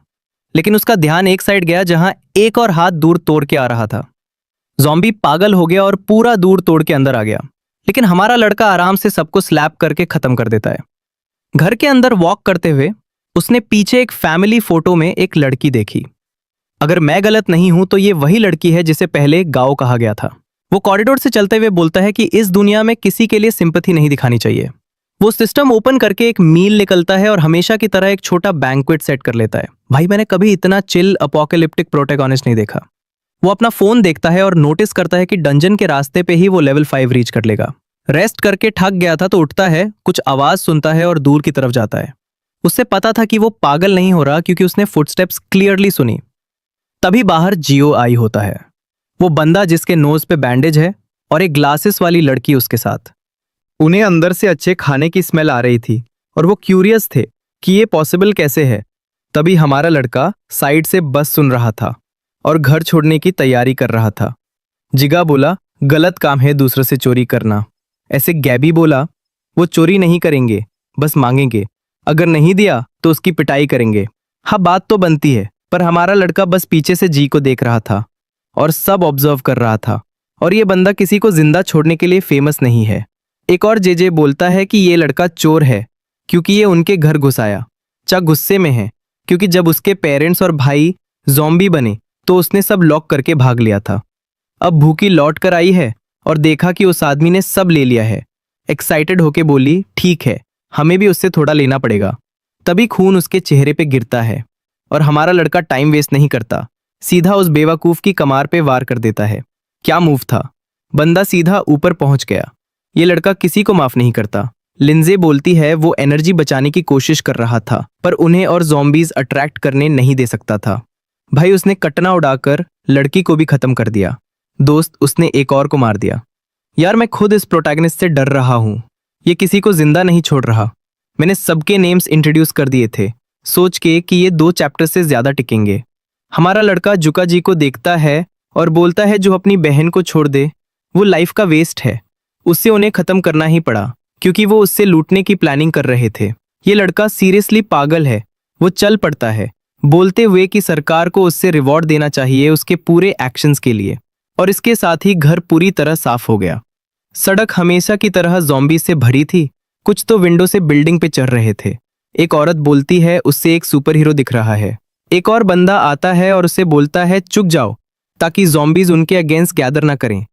लेकिन उसका ध्यान एक साइड गया जहां एक और हाथ दूर तोड़ के आ रहा था। ज़ॉम्बी पागल हो गया और पूरा दूर तोड़ के अंदर आ गया, लेकिन हमारा लड़का आराम से सबको स्लैप करके खत्म कर देता है। घर के अंदर वॉक करते हुए उसने पीछे एक फैमिली फोटो में एक लड़की देखी। अगर मैं गलत नहीं हूं तो ये वही लड़की है जिसे पहले गाओ कहा गया था। वो कॉरिडोर से चलते हुए बोलता है कि इस दुनिया में किसी के लिए सिंपैथी नहीं दिखानी चाहिए। वो सिस्टम ओपन करके एक मील निकलता है और हमेशा की तरह एक छोटा बैंक्वेट सेट कर लेता है। भाई मैंने कभी इतना चिल अपोकैलिप्टिक प्रोटैगनिस्ट नहीं देखा। वो अपना फोन देखता है और नोटिस करता है कि डंजन के रास्ते पे ही वो लेवल 5 रीच कर लेगा। रेस्ट करके थक गया था तो उठता है, कुछ आवाज सुनता है और दूर की तरफ जाता है। उससे पता था कि वो पागल नहीं हो रहा क्योंकि उसने फुटस्टेप्स क्लियरली सुनी। तभी बाहर जियो आई होता है। वो बंदा जिसके नोज पे बैंडेज है और एक ग्लासेस वाली लड़की उसके साथ। उन्हें अंदर से अच्छे खाने की स्मेल आ रही थी और वो क्यूरियस थे कि ये पॉसिबल कैसे है। तभी हमारा लड़का साइड से बस सुन रहा था और घर छोड़ने की तैयारी कर रहा था। जिगा बोला गलत काम है दूसरे से चोरी करना। ऐसे गैबी बोला वो चोरी नहीं करेंगे, बस मांगेंगे, अगर नहीं दिया तो उसकी पिटाई करेंगे। हाँ बात तो बनती है, पर हमारा लड़का बस पीछे से जी को देख रहा था और सब ऑब्जर्व कर रहा था। और ये बंदा किसी को जिंदा छोड़ने के लिए फेमस नहीं है। एक और जे बोलता है कि ये लड़का चोर है क्योंकि ये उनके घर घुस आया। चा गुस्से में है क्योंकि जब उसके पेरेंट्स और भाई ज़ॉम्बी बने तो उसने सब लॉक करके भाग लिया था। अब भूखी लौट कर आई है और देखा कि उस आदमी ने सब ले लिया है। एक्साइटेड होके बोली ठीक है, हमें भी उससे थोड़ा लेना पड़ेगा। तभी खून उसके चेहरे पे गिरता है और हमारा लड़का टाइम वेस्ट नहीं करता। सीधा उस बेवकूफ की कमर पे वार कर देता है। क्या मूव था! बंदा सीधा ऊपर पहुंच गया। ये लड़का किसी को माफ नहीं करता। लिंजे बोलती है वो एनर्जी बचाने की कोशिश कर रहा था, पर उन्हें और ज़ॉम्बीज अट्रैक्ट करने नहीं दे सकता था। भाई, उसने कटना उड़ाकर लड़की को भी खत्म कर दिया। दोस्त, उसने एक और को मार दिया। यार, मैं खुद इस प्रोटैगनिस्ट से डर रहा हूँ। ये किसी को जिंदा नहीं छोड़ रहा। मैंने सबके नेम्स इंट्रोड्यूस कर दिए थे, सोच के कि ये 2 चैप्टर से ज्यादा टिकेंगे। हमारा लड़का जुका जी को देखता है और बोलता है जो अपनी बहन को छोड़ दे वो लाइफ का वेस्ट है। उससे उन्हें खत्म करना ही पड़ा क्योंकि वो उससे लूटने की प्लानिंग कर रहे थे। ये लड़का सीरियसली पागल है। वो चल पड़ता है बोलते हुए कि सरकार को उससे रिवॉर्ड देना चाहिए उसके पूरे एक्शंस के लिए। और इसके साथ ही घर पूरी तरह साफ हो गया। सड़क हमेशा की तरह ज़ॉम्बी से भरी थी। कुछ तो विंडो से बिल्डिंग पे चढ़ रहे थे। एक औरत बोलती है उससे एक सुपर हीरो दिख रहा है। एक और बंदा आता है और उससे बोलता है चुप जाओ ताकि ज़ॉम्बीज उनके अगेंस्ट गैदर ना करें।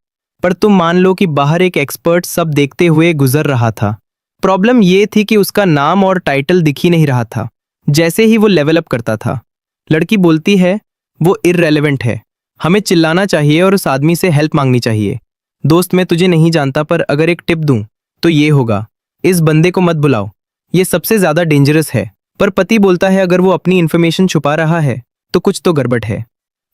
पर तुम मान लो कि बाहर एक एक्सपर्ट सब देखते हुए गुजर रहा था। प्रॉब्लम ये थी कि उसका नाम और टाइटल दिख ही नहीं रहा था जैसे ही वो लेवल अप करता था। लड़की बोलती है वो इररेलेवेंट है, हमें चिल्लाना चाहिए और उस आदमी से हेल्प मांगनी चाहिए। दोस्त, मैं तुझे नहीं जानता पर अगर एक टिप दूं तो ये होगा, इस बंदे को मत बुलाओ, ये सबसे ज्यादा डेंजरस है। पर पति बोलता है अगर वो अपनी इन्फॉर्मेशन छुपा रहा है तो कुछ तो गड़बड़ है।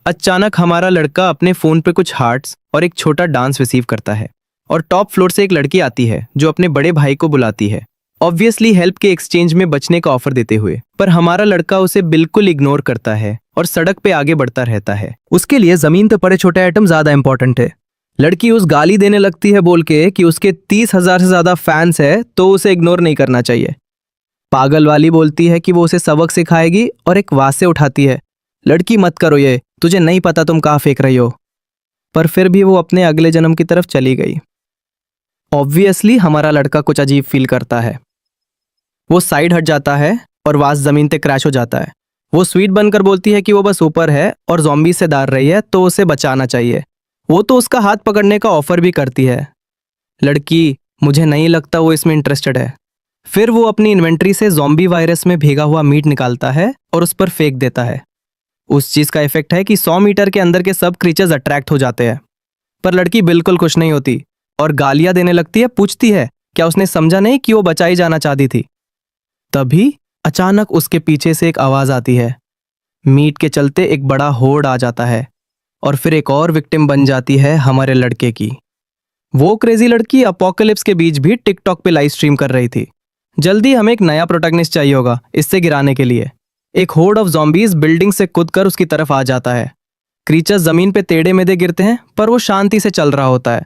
अचानक हमारा लड़का अपने फोन पे कुछ हार्ट्स और एक छोटा डांस रिसीव करता है और टॉप फ्लोर से एक लड़की आती है जो अपने बड़े भाई को बुलाती है, ऑब्वियसली हेल्प के एक्सचेंज में बचने का ऑफर देते हुए। पर हमारा लड़का उसे बिल्कुल इग्नोर करता है और सड़क पे आगे बढ़ता रहता है। उसके लिए जमीन पे पड़े छोटे आइटम ज्यादा इंपॉर्टेंट है। लड़की उस गाली देने लगती है बोल के कि उसके 30,000 से ज्यादा फैंस है तो उसे इग्नोर नहीं करना चाहिए। पागल वाली बोलती है कि वो उसे सबक सिखाएगी और एक वासे उठाती है, लड़की मत करो ये, तुझे नहीं पता तुम कहाँ फेंक रही हो। पर फिर भी वो अपने अगले जन्म की तरफ चली गई। ऑब्वियसली हमारा लड़का कुछ अजीब फील करता है। वो साइड हट जाता है और वास जमीन पे क्रैश हो जाता है। वो स्वीट बनकर बोलती है कि वो बस ऊपर है और ज़ॉम्बी से डाल रही है तो उसे बचाना चाहिए। वो तो उसका हाथ पकड़ने का ऑफर भी करती है। लड़की, मुझे नहीं लगता वो इसमें इंटरेस्टेड है। फिर वो अपनी इन्वेंट्री से ज़ॉम्बी वायरस में भीगा हुआ मीट निकालता है और उस पर फेंक देता है। उस चीज़ का इफेक्ट है कि 100 मीटर के अंदर के सब क्रीचर्स अट्रैक्ट हो जाते हैं। पर लड़की बिल्कुल खुश नहीं होती और गालियां देने लगती है, पूछती है क्या उसने समझा नहीं कि वो बचाई जाना चाहती थी। तभी अचानक उसके पीछे से एक आवाज आती है। मीट के चलते एक बड़ा होड़ आ जाता है और फिर एक और विक्टिम बन जाती है हमारे लड़के की। वो क्रेजी लड़की अपोकलिप्स के बीच भी टिकटॉक पे लाइव स्ट्रीम कर रही थी। जल्दी हमें एक नया प्रोटैगनिस्ट चाहिए होगा इससे गिराने के लिए। एक होड़ ऑफ ज़ॉम्बीज बिल्डिंग से कूदकर उसकी तरफ आ जाता है। क्रीचर्स जमीन पे टेढ़े मेढ़े गिरते हैं पर वो शांति से चल रहा होता है।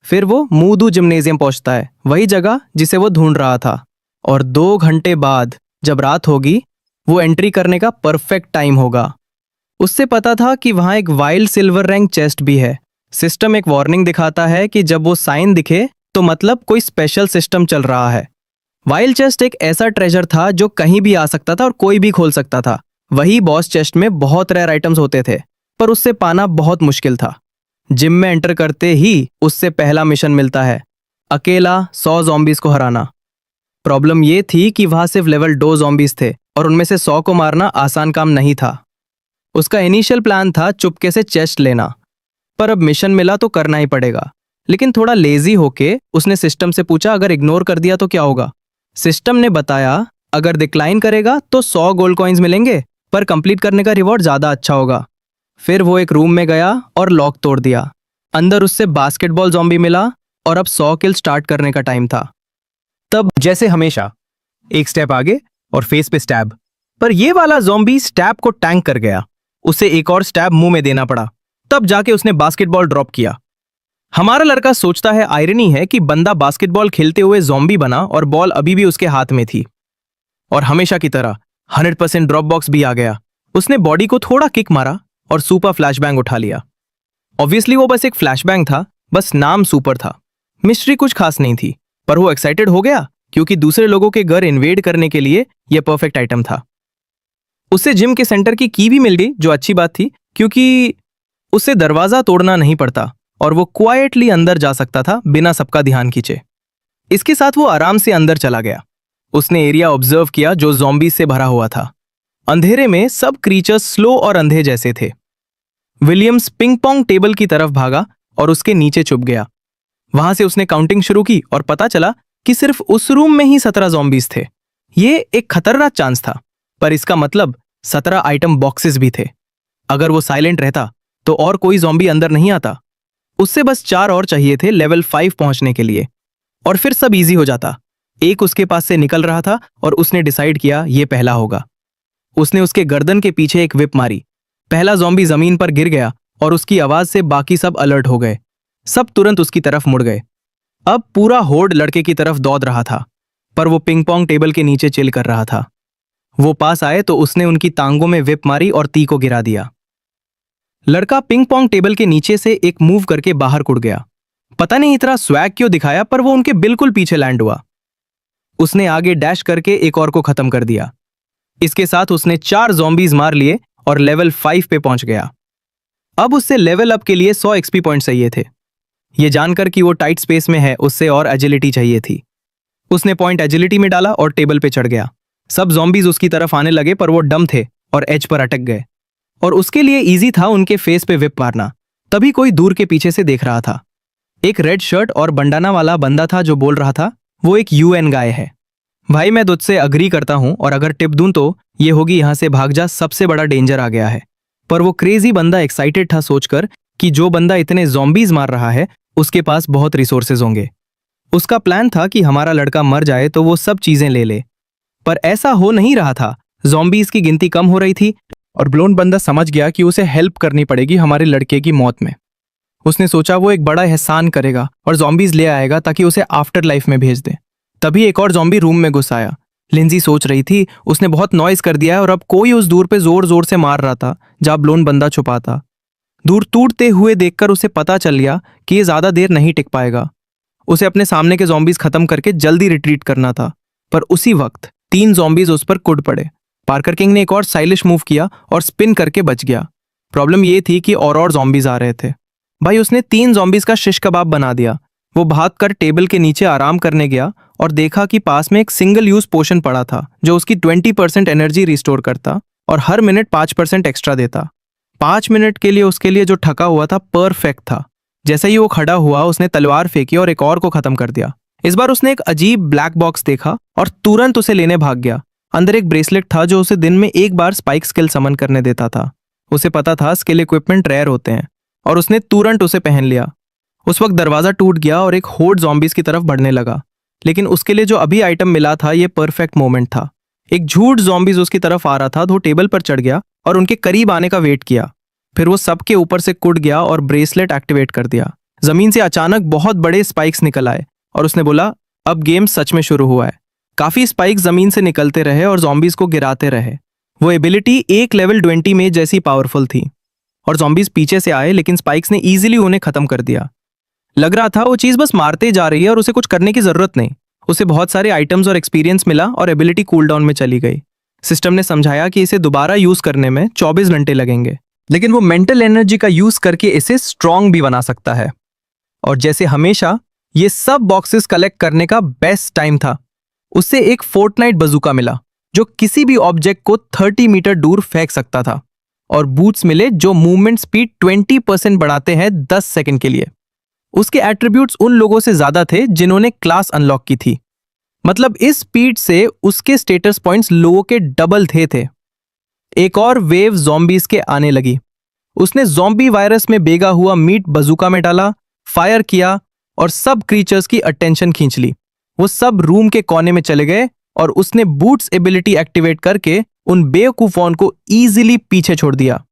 फिर वो मूदू जिम्नेजियम पहुंचता है, वही जगह जिसे वो ढूंढ रहा था। और 2 घंटे बाद जब रात होगी वो एंट्री करने का परफेक्ट टाइम होगा। उससे पता था कि वहां एक वाइल्ड सिल्वर रैंक चेस्ट भी है। सिस्टम एक वार्निंग दिखाता है कि जब वो साइन दिखे तो मतलब कोई स्पेशल सिस्टम चल रहा है। वाइल्ड चेस्ट एक ऐसा ट्रेजर था जो कहीं भी आ सकता था और कोई भी खोल सकता था। वही बॉस चेस्ट में बहुत रेयर आइटम्स होते थे पर उससे पाना बहुत मुश्किल था। जिम में एंटर करते ही उससे पहला मिशन मिलता है, अकेला 100 ज़ॉम्बीज को हराना। प्रॉब्लम ये थी कि वहां सिर्फ लेवल 2 ज़ॉम्बीज थे और उनमें से 100 को मारना आसान काम नहीं था। उसका इनिशियल प्लान था चुपके से चेस्ट लेना, पर अब मिशन मिला तो करना ही पड़ेगा। लेकिन थोड़ा लेजी होके उसने सिस्टम से पूछा अगर इग्नोर कर दिया तो क्या होगा। सिस्टम ने बताया अगर डिक्लाइन करेगा तो 100 गोल्ड कॉइन्स मिलेंगे पर कंप्लीट करने का रिवॉर्ड ज्यादा अच्छा होगा। फिर वो एक रूम में गया और लॉक तोड़ दिया। अंदर उससे बास्केटबॉल ज़ॉम्बी मिला और अब 100 किल स्टार्ट करने का टाइम था। तब जैसे हमेशा एक स्टेप आगे और फेस पे स्टैब, पर ये वाला ज़ॉम्बी स्टैब को टैंक कर गया। उसे एक और स्टैब मुंह में देना पड़ा, तब जाके उसने बास्केटबॉल ड्रॉप किया। हमारा लड़का सोचता है आयरनी है कि बंदा बास्केटबॉल खेलते हुए ज़ॉम्बी बना और बॉल अभी भी उसके हाथ में थी। और हमेशा की तरह 100% ड्रॉप बॉक्स भी आ गया। उसने बॉडी को थोड़ा किक मारा और सुपर फ्लैशबैंग उठा लिया। ऑब्वियसली वो बस एक फ्लैशबैंग था, बस नाम सुपर था। मिस्ट्री कुछ खास नहीं थी, पर वो एक्साइटेड हो गया क्योंकि दूसरे लोगों के घर इन्वेड करने के लिए यह परफेक्ट आइटम था। उसे जिम के सेंटर की की भी मिल गई जो अच्छी बात थी क्योंकि उसे दरवाजा तोड़ना नहीं पड़ता और वो क्वाइटली अंदर जा सकता था बिना सबका ध्यान खींचे। इसके साथ वो आराम से अंदर चला गया। उसने एरिया ऑब्जर्व किया जो ज़ॉम्बी से भरा हुआ था। अंधेरे में सब क्रीचर्स स्लो और अंधे जैसे थे। विलियम्स पिंग पोंग टेबल की तरफ भागा और उसके नीचे छुप गया। वहां से उसने काउंटिंग शुरू की और पता चला कि सिर्फ उस रूम में ही 17 ज़ॉम्बीज थे। ये एक खतरनाक चांस था, पर इसका मतलब 17 आइटम बॉक्सेस भी थे। अगर वो साइलेंट रहता तो और कोई ज़ॉम्बी अंदर नहीं आता। उससे बस 4 और चाहिए थे लेवल 5 पहुंचने के लिए, और फिर सब इजी हो जाता। एक उसके पास से निकल रहा था और उसने डिसाइड किया ये पहला होगा। उसने उसके गर्दन के पीछे एक विप मारी। पहला ज़ॉम्बी जमीन पर गिर गया और उसकी आवाज से बाकी सब अलर्ट हो गए। सब तुरंत उसकी तरफ मुड़ गए। अब पूरा होर्ड लड़के की तरफ दौड़ रहा था, पर वो पिंग पोंग टेबल के नीचे चिल कर रहा था। वो पास आए तो उसने उनकी टांगों में विप मारी और ती को गिरा दिया। लड़का पिंग पोंग टेबल के नीचे से एक मूव करके बाहर कुड़ गया। पता नहीं इतना स्वैग क्यों दिखाया, पर वो उनके बिल्कुल पीछे लैंड हुआ। उसने आगे डैश करके एक और को खत्म कर दिया। इसके साथ उसने 4 ज़ॉम्बीज मार लिए और लेवल 5 पे पहुंच गया। अब उससे लेवल अप के लिए 100 एक्सपी पॉइंट चाहिए थे। ये जानकर कि वो टाइट स्पेस में है, उससे और एजिलिटी चाहिए थी। उसने पॉइंट एजिलिटी में डाला और टेबल पे चढ़ गया। सब ज़ॉम्बीज उसकी तरफ आने लगे, पर वो डम थे और एज पर अटक गए, और उसके लिए इजी था उनके फेस पे विप मारना। तभी कोई दूर के पीछे से देख रहा था। एक रेड शर्ट और बंडाना वाला बंदा था जो बोल रहा था वो एक यूएन गाय है। भाई मैं तुझसे अग्री करता हूं, और अगर टिप दूं तो ये होगी यहां से भाग जा, सबसे बड़ा डेंजर आ गया है। पर वो क्रेजी बंदा एक्साइटेड था सोचकर कि जो बंदा इतने ज़ॉम्बीज मार रहा है उसके पास बहुत रिसोर्सेज होंगे। उसका प्लान था कि हमारा लड़का मर जाए तो वो सब चीजें ले ले, पर ऐसा हो नहीं रहा था। ज़ॉम्बीज की गिनती कम हो रही थी और ब्लोन बंदा समझ गया कि उसे हेल्प करनी पड़ेगी हमारे लड़के की मौत में। उसने सोचा वो एक बड़ा एहसान करेगा और ज़ॉम्बीज ले आएगा ताकि उसे आफ्टर लाइफ में भेज दे। तभी एक और ज़ॉम्बी रूम में घुस आया। लिंजी सोच रही थी उसने बहुत नॉइज कर दिया है और अब कोई उस दूर पे जोर जोर से मार रहा था जहां ब्लोन बंदा छुपा था। दूर टूटते हुए देखकर उसे पता चल गया कि ये ज्यादा देर नहीं टिक पाएगा। उसे अपने सामने के ज़ॉम्बीज खत्म करके जल्दी रिट्रीट करना था, पर उसी वक्त 3 ज़ॉम्बीज उस पर कुड़ पड़े। पार्कर किंग ने एक और स्टाइलिश मूव किया और स्पिन करके बच गया। प्रॉब्लम ये थी कि और ज़ॉम्बीज आ रहे थे। भाई उसने 3 ज़ॉम्बीज का शिश कबाब बना दिया। वो भागकर टेबल के नीचे आराम करने गया और देखा कि पास में एक सिंगल यूज पोशन पड़ा था जो उसकी 20% एनर्जी रिस्टोर करता और हर मिनट 5% एक्स्ट्रा देता। 5 मिनट के लिए उसके लिए जो ठका हुआ था परफेक्ट था। जैसे ही वो खड़ा हुआ उसने तलवार फेंकी और एक और को खत्म कर दिया। इस बार उसने एक अजीब ब्लैक बॉक्स देखा और तुरंत उसे लेने भाग गया। अंदर एक ब्रेसलेट था जो उसे दिन में एक बार स्पाइक स्किल समन करने देता था। उसे पता था स्किल इक्विपमेंट रेयर होते हैं और उसने तुरंत उसे पहन लिया। उस वक्त दरवाजा टूट गया और एक होर्ड ज़ॉम्बीज की तरफ बढ़ने लगा, लेकिन उसके लिए जो अभी आइटम मिला था ये परफेक्ट मोमेंट था। एक झूठ ज़ॉम्बीज उसकी तरफ आ रहा था तो टेबल पर चढ़ गया और उनके करीब आने का वेट किया। फिर वो सबके ऊपर से कुड़ गया और ब्रेसलेट एक्टिवेट कर दिया। जमीन से अचानक बहुत बड़े स्पाइक्स निकल आए और उसने बोला अब गेम सच में शुरू हुआ है। काफी स्पाइक्स जमीन से निकलते रहे और ज़ॉम्बीज को गिराते रहे। वो एबिलिटी एक लेवल 20 में जैसी पावरफुल थी और ज़ॉम्बीज पीछे से आए, लेकिन स्पाइक्स ने इजीली उन्हें खत्म कर दिया। लग रहा था वो चीज बस मारते जा रही है और उसे कुछ करने की जरूरत नहीं। उसे बहुत सारे आइटम्स और एक्सपीरियंस मिला और एबिलिटी कूलडाउन में चली गई। सिस्टम ने समझाया कि इसे दोबारा यूज करने में 24 घंटे लगेंगे, लेकिन वो मेंटल एनर्जी का यूज करके इसे स्ट्रांग भी बना सकता है। और जैसे हमेशा ये सब बॉक्सेस कलेक्ट करने का बेस्ट टाइम था। उससे एक फोर्टनाइट बजूका मिला जो किसी भी ऑब्जेक्ट को 30 मीटर दूर फेंक सकता था, और बूट्स मिले जो मूवमेंट स्पीड 20% बढ़ाते हैं 10 सेकंड के लिए। उसके एट्रीब्यूट्स उन लोगों से ज्यादा थे जिन्होंने क्लास अनलॉक की थी। मतलब इस स्पीड से उसके स्टेटस पॉइंट्स लोगों के डबल थे। एक और वेव ज़ॉम्बीज के आने लगी। उसने ज़ॉम्बी वायरस में बेगा हुआ मीट बजूका में डाला, फायर किया और सब क्रीचर्स की अटेंशन खींच ली। वो सब रूम के कोने में चले गए और उसने बूट्स एबिलिटी एक्टिवेट करके उन बेवकूफों को इजीली पीछे छोड़ दिया।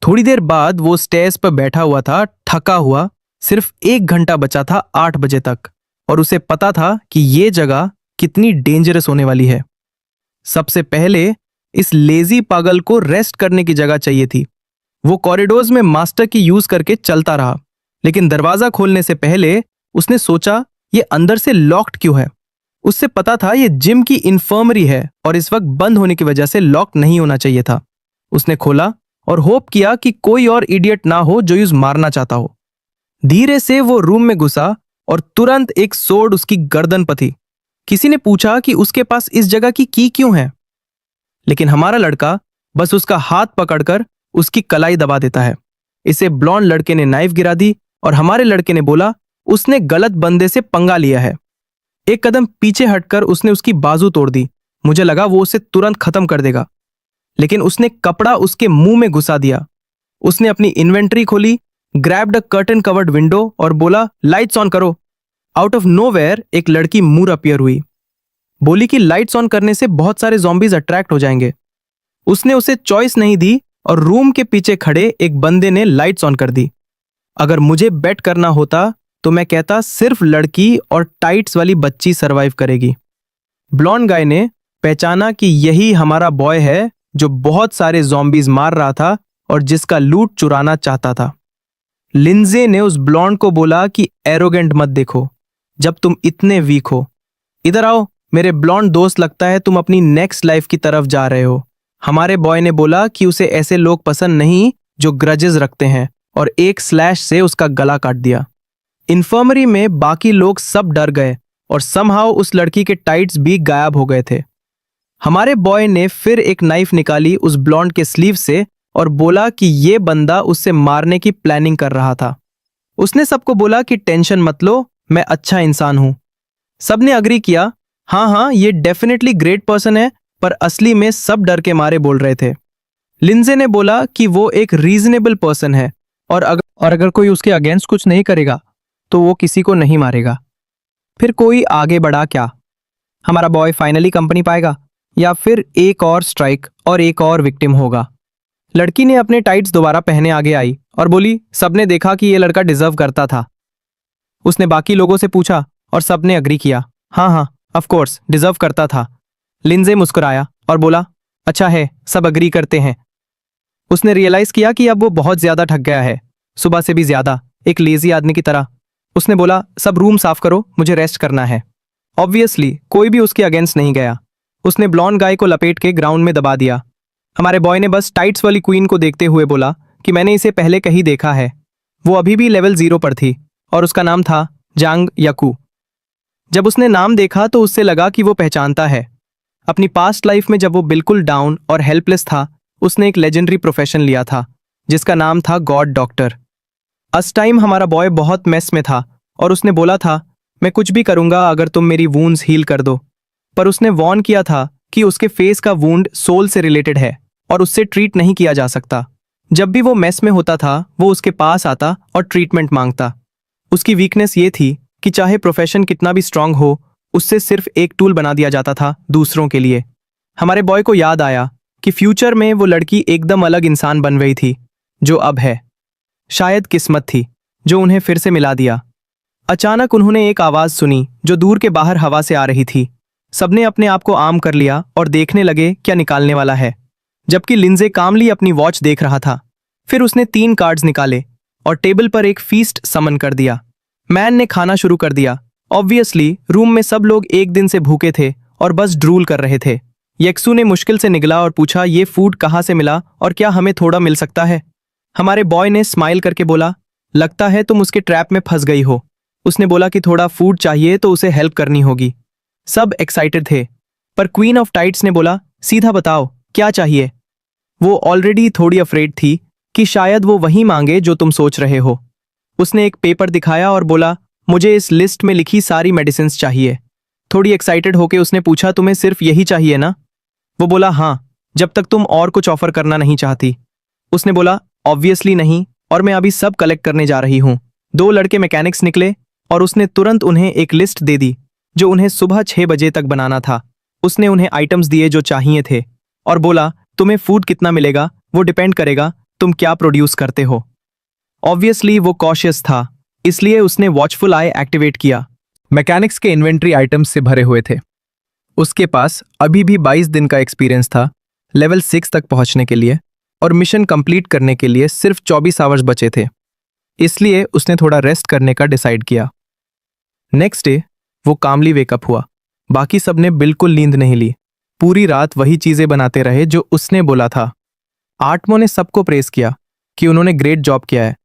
थोड़ी देर बाद वो स्टेज पर बैठा हुआ था, थका हुआ। सिर्फ 1 घंटा बचा था 8 बजे तक, और उसे पता था कि ये जगह कितनी डेंजरस होने वाली है। सबसे पहले इस लेजी पागल को रेस्ट करने की जगह चाहिए थी। वो कॉरिडोर्स में मास्टर की यूज करके चलता रहा, लेकिन दरवाजा खोलने से पहले उसने सोचा ये अंदर से लॉक्ड क्यों है। उससे पता था ये जिम की इन्फर्मरी है और इस वक्त बंद होने की वजह से लॉक नहीं होना चाहिए था। उसने खोला और होप किया कि कोई और इडियट ना हो जो यूज मारना चाहता हो। धीरे से वो रूम में घुसा और तुरंत एक सोर्ड उसकी गर्दन पर थी। किसी ने पूछा कि उसके पास इस जगह की क्यों है, लेकिन हमारा लड़का बस उसका हाथ पकड़कर उसकी कलाई दबा देता है। इसे ब्लॉन्ड लड़के ने नाइफ गिरा दी और हमारे लड़के ने बोला उसने गलत बंदे से पंगा लिया है। एक कदम पीछे हटकर उसने उसकी बाजू तोड़ दी। मुझे लगा वो उसे तुरंत खत्म कर देगा, लेकिन उसने कपड़ा उसके मुंह में घुसा दिया। उसने अपनी इन्वेंट्री खोली, ग्रैब्ड अ कर्टन कवर्ड विंडो और बोला लाइट्स ऑन करो। आउट ऑफ नोवेयर एक लड़की मूर अपीयर हुई। बोली कि लाइट्स ऑन करने से बहुत सारे zombies अट्रैक्ट हो जाएंगे। उसने उसे चॉइस नहीं दी और रूम के पीछे खड़े एक बंदे ने लाइट्स ऑन कर दी। अगर मुझे बेट करना होता तो मैं कहता सिर्फ लड़की और टाइट्स वाली बच्ची सरवाइव करेगी। ब्लॉन्ड गाय ने पहचाना कि यही हमारा बॉय है जो बहुत सारे zombies मार रहा था और जिसका लूट चुराना चाहता था। लिंजे ने उस ब्लॉन्ड को बोला कि एरोगेंट मत देखो जब तुम इतने वीक हो। इधर आओ मेरे ब्लॉन्ड दोस्त, लगता है तुम अपनी नेक्स्ट लाइफ की तरफ जा रहे हो। हमारे बॉय ने बोला कि उसे ऐसे लोग पसंद नहीं जो ग्रजेस रखते हैं और एक स्लैश से उसका गला काट दिया। इन्फर्मरी में बाकी लोग सब डर गए और समहाउ उस लड़की के टाइट्स भी गायब हो गए थे। हमारे बॉय ने फिर एक नाइफ निकाली उस ब्लॉन्ड के स्लीव से और बोला कि ये बंदा उससे मारने की प्लानिंग कर रहा था। उसने सबको बोला कि टेंशन मत लो, मैं अच्छा इंसान हूं। सबने अग्री किया, हाँ ये डेफिनेटली ग्रेट पर्सन है, पर असली में सब डर के मारे बोल रहे थे। लिंजे ने बोला कि वो एक रीजनेबल पर्सन है और अगर कोई उसके अगेंस्ट कुछ नहीं करेगा तो वो किसी को नहीं मारेगा। फिर कोई आगे बढ़ा क्या? हमारा बॉय फाइनली कंपनी पाएगा या फिर एक और स्ट्राइक और एक और विक्टिम होगा? लड़की ने अपने टाइट्स दोबारा पहने आगे आई और बोली सबने देखा कि ये लड़का डिजर्व करता था। उसने बाकी लोगों से पूछा और सबने अग्री किया, हाँ ऑफ कोर्स डिजर्व करता था। लिंजे मुस्कुराया और बोला अच्छा है, सब अग्री करते हैं। उसने रियलाइज किया कि अब वो बहुत ज्यादा थक गया है, सुबह से भी ज्यादा, एक लेजी आदमी की तरह। उसने बोला सब रूम साफ करो, मुझे रेस्ट करना है। ऑब्वियसली कोई भी उसके अगेंस्ट नहीं गया। उसने ब्लॉन्ड गाय को लपेट के ग्राउंड में दबा दिया। हमारे बॉय ने बस टाइट्स वाली क्वीन को देखते हुए बोला कि मैंने इसे पहले कहीं देखा है। वो अभी भी लेवल 0 पर थी और उसका नाम था जांग याकू। जब उसने नाम देखा तो उससे लगा कि वो पहचानता है। अपनी पास्ट लाइफ में जब वो बिल्कुल डाउन और हेल्पलेस था, उसने एक लेजेंडरी प्रोफेशन लिया था जिसका नाम था गॉड डॉक्टर। उस टाइम हमारा बॉय बहुत मेस में था और उसने बोला था मैं कुछ भी करूंगा अगर तुम मेरी वूंड्स हील कर दो। पर उसने वॉर्न किया था कि उसके फेस का वूंड सोल से रिलेटेड है और उससे ट्रीट नहीं किया जा सकता। जब भी वो मेस में होता था वो उसके पास आता और ट्रीटमेंट मांगता। उसकी वीकनेस ये थी कि चाहे प्रोफेशन कितना भी स्ट्रांग हो, उससे सिर्फ एक टूल बना दिया जाता था दूसरों के लिए। हमारे बॉय को याद आया कि फ्यूचर में वो लड़की एकदम अलग इंसान बन गई थी जो अब है। शायद किस्मत थी जो उन्हें फिर से मिला दिया। अचानक उन्होंने एक आवाज सुनी जो दूर के बाहर हवा से आ रही थी। सबने अपने आप को आम कर लिया और देखने लगे क्या निकालने वाला है, जबकि लिंजे कामली अपनी वॉच देख रहा था। फिर उसने 3 कार्ड्स निकाले और टेबल पर एक फीस्ट समन कर दिया। मैन ने खाना शुरू कर दिया। ऑब्वियसली रूम में सब लोग एक दिन से भूखे थे और बस ड्रूल कर रहे थे। येक्सू ने मुश्किल से निगला और पूछा ये फूड कहाँ से मिला और क्या हमें थोड़ा मिल सकता है? हमारे बॉय ने स्माइल करके बोला लगता है तुम उसके ट्रैप में फंस गई हो। उसने बोला कि थोड़ा फूड चाहिए तो उसे हेल्प करनी होगी। सब एक्साइटेड थे, पर क्वीन ऑफ टाइट्स ने बोला सीधा बताओ क्या चाहिए। वो ऑलरेडी थोड़ी अफ्रेड थी कि शायद वो वही मांगे जो तुम सोच रहे हो। उसने एक पेपर दिखाया और बोला मुझे इस लिस्ट में लिखी सारी मेडिसिन्स चाहिए। थोड़ी एक्साइटेड होकर उसने पूछा तुम्हें सिर्फ यही चाहिए ना? वो बोला हाँ, जब तक तुम और कुछ ऑफर करना नहीं चाहती। उसने बोला ऑब्वियसली नहीं, और मैं अभी सब कलेक्ट करने जा रही हूँ। 2 लड़के मैकेनिक्स निकले और उसने तुरंत उन्हें एक लिस्ट दे दी जो उन्हें सुबह 6 बजे तक बनाना था। उसने उन्हें आइटम्स दिए जो चाहिए थे और बोला तुम्हें फूड कितना मिलेगा वो डिपेंड करेगा तुम क्या प्रोड्यूस करते हो। ऑब्वियसली वो कॉशियस था, इसलिए उसने वॉचफुल आई एक्टिवेट किया। मैकेनिक्स के इन्वेंट्री आइटम्स से भरे हुए थे। उसके पास अभी भी 22 दिन का एक्सपीरियंस था लेवल 6 तक पहुंचने के लिए, और मिशन कंप्लीट करने के लिए सिर्फ 24 आवर्स बचे थे। इसलिए उसने थोड़ा रेस्ट करने का डिसाइड किया। नेक्स्ट डे वो कामली वेकअप हुआ। बाकी सबने बिल्कुल नींद नहीं ली। पूरी रात वही चीजें बनाते रहे जो उसने बोला था। आर्टमो ने सबको प्रेस किया कि उन्होंने ग्रेट जॉब किया है।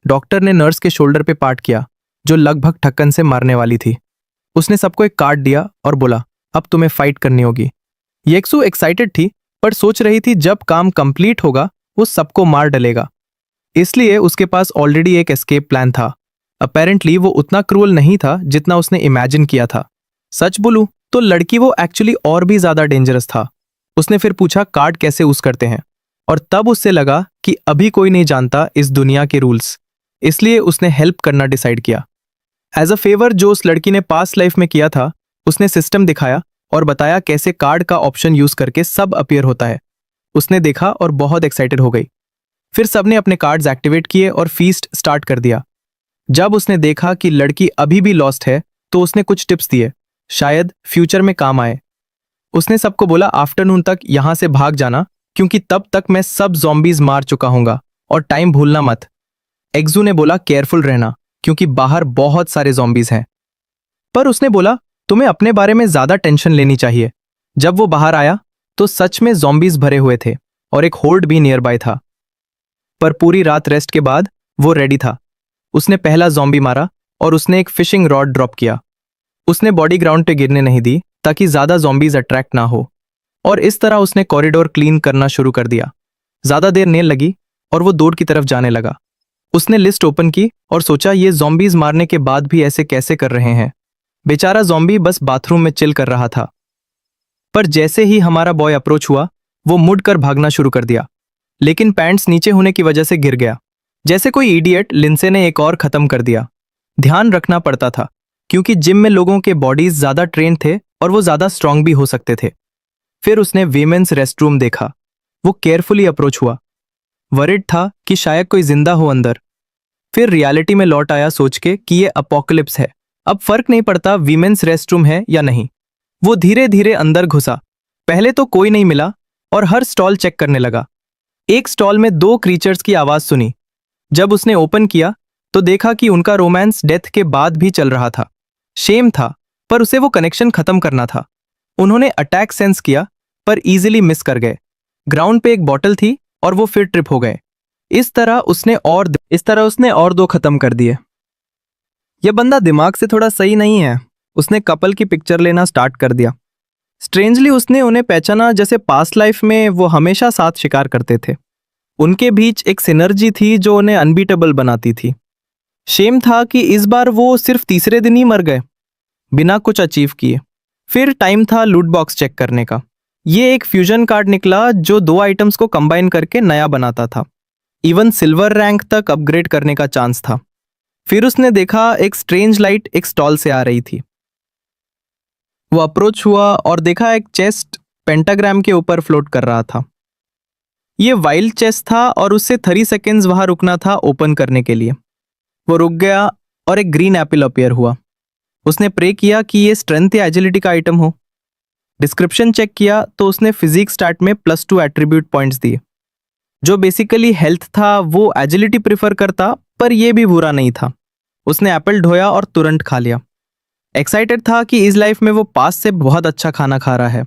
डॉक्टर ने नर्स के शोल्डर पे पार्ट किया जो लगभग ढक्कन से मारने वाली थी। उसने सबको एक कार्ड दिया और बोला अब तुम्हें फाइट करनी होगी। येक्सू एक्साइटेड थी पर सोच रही थी जब काम कंप्लीट होगा वो सबको मार डलेगा। इसलिए उसके पास ऑलरेडी एक एस्केप प्लान था। अपेरेंटली वो उतना क्रूअल नहीं था जितना उसने इमेजिन किया था। सच बोलूं तो लड़की वो एक्चुअली और भी ज्यादा डेंजरस था। उसने फिर पूछा कार्ड कैसे यूज करते हैं, और तब उससे लगा कि अभी कोई नहीं जानता इस दुनिया के रूल्स। इसलिए उसने हेल्प करना डिसाइड किया। एज अ फेवर जो उस लड़की ने पास्ट लाइफ में किया था, उसने सिस्टम दिखाया और बताया कैसे कार्ड का ऑप्शन यूज करके सब अपीयर होता है। उसने देखा और बहुत एक्साइटेड हो गई। फिर सबने अपने कार्ड्स एक्टिवेट किए और फीस्ट स्टार्ट कर दिया। जब उसने देखा कि लड़की अभी भी लॉस्ट है तो उसने कुछ टिप्स दिए, शायद फ्यूचर में काम आए। उसने सबको बोला आफ्टरनून तक यहां से भाग जाना, क्योंकि तब तक मैं सब ज़ॉम्बीज मार चुका हूंगा, और टाइम भूलना मत। एग्जू ने बोला केयरफुल रहना, क्योंकि बाहर बहुत सारे ज़ॉम्बीज हैं। पर उसने बोला तुम्हें अपने बारे में ज्यादा टेंशन लेनी चाहिए। जब वो बाहर आया तो सच में ज़ॉम्बीज भरे हुए थे और एक होर्ड भी नियर बाय था। पर पूरी रात रेस्ट के बाद वो रेडी था। उसने पहला ज़ॉम्बी मारा और उसने एक फिशिंग रॉड ड्रॉप किया। उसने बॉडी ग्राउंड पे गिरने नहीं दी ताकि ज्यादा ज़ॉम्बीज अट्रैक्ट ना हो, और इस तरह उसने कॉरिडोर क्लीन करना शुरू कर दिया। ज्यादा देर नहीं लगी और वो डोर की तरफ जाने लगा। उसने लिस्ट ओपन की और सोचा ये ज़ॉम्बीज मारने के बाद भी ऐसे कैसे कर रहे हैं। बेचारा ज़ॉम्बी बस बाथरूम में चिल कर रहा था। पर जैसे ही हमारा बॉय अप्रोच हुआ वो मुड़कर भागना शुरू कर दिया, लेकिन पैंट्स नीचे होने की वजह से गिर गया। जैसे कोई इडियट लिंसे ने एक और खत्म कर दिया। ध्यान रखना पड़ता था क्योंकि जिम में लोगों के बॉडीज ज्यादा ट्रेन थे और वो ज्यादा स्ट्रांग भी हो सकते थे। फिर उसने वीमेंस रेस्टरूम देखा। वो केयरफुली अप्रोच हुआ, वरिड था कि शायद कोई जिंदा हो अंदर। फिर रियलिटी में लौट आया सोच के कि ये अपोकलिप्स है, अब फर्क नहीं पड़ता वीमेंस रेस्टरूम है या नहीं। वो धीरे धीरे अंदर घुसा। पहले तो कोई नहीं मिला और हर स्टॉल चेक करने लगा। एक स्टॉल में 2 क्रीचर्स की आवाज सुनी। जब उसने ओपन किया तो देखा कि उनका रोमांस डेथ के बाद भी चल रहा था। शेम था, पर उसे वो कनेक्शन खत्म करना था। उन्होंने अटैक सेंस किया पर इजीली मिस कर गए। ग्राउंड पे एक बॉटल थी और वो फिर ट्रिप हो गए। इस तरह उसने और 2 खत्म कर दिए। यह बंदा दिमाग से थोड़ा सही नहीं है। उसने कपल की पिक्चर लेना स्टार्ट कर दिया। स्ट्रेंजली उसने उन्हें पहचाना जैसे पास्ट लाइफ में वो हमेशा साथ शिकार करते थे। उनके बीच एक सिनर्जी थी जो उन्हें अनबीटेबल बनाती थी। शेम था कि इस बार वो सिर्फ तीसरे दिन ही मर गए बिना कुछ अचीव किए। फिर टाइम था लूट बॉक्स चेक करने का। ये एक फ्यूजन कार्ड निकला जो 2 आइटम्स को कंबाइन करके नया बनाता था। इवन सिल्वर रैंक तक अपग्रेड करने का चांस था। फिर उसने देखा एक स्ट्रेंज लाइट एक स्टॉल से आ रही थी। वो अप्रोच हुआ और देखा एक चेस्ट पेंटाग्राम के ऊपर फ्लोट कर रहा था। ये वाइल्ड चेस्ट था और उससे 30 सेकेंड्स वहां रुकना था ओपन करने के लिए। वो रुक गया और एक ग्रीन एप्पल अपीयर हुआ। उसने प्रे किया कि ये स्ट्रेंथ या एजिलिटी का आइटम हो। डिस्क्रिप्शन चेक किया तो उसने फिजिक्स स्टार्ट में +2 एट्रीब्यूट पॉइंट्स दिए। जो बेसिकली हेल्थ था वो एजिलिटी प्रिफर करता, पर यह भी बुरा नहीं था। उसने एप्पल ढोया और तुरंत खा लिया। एक्साइटेड था कि इस लाइफ में वो पास से बहुत अच्छा खाना खा रहा है।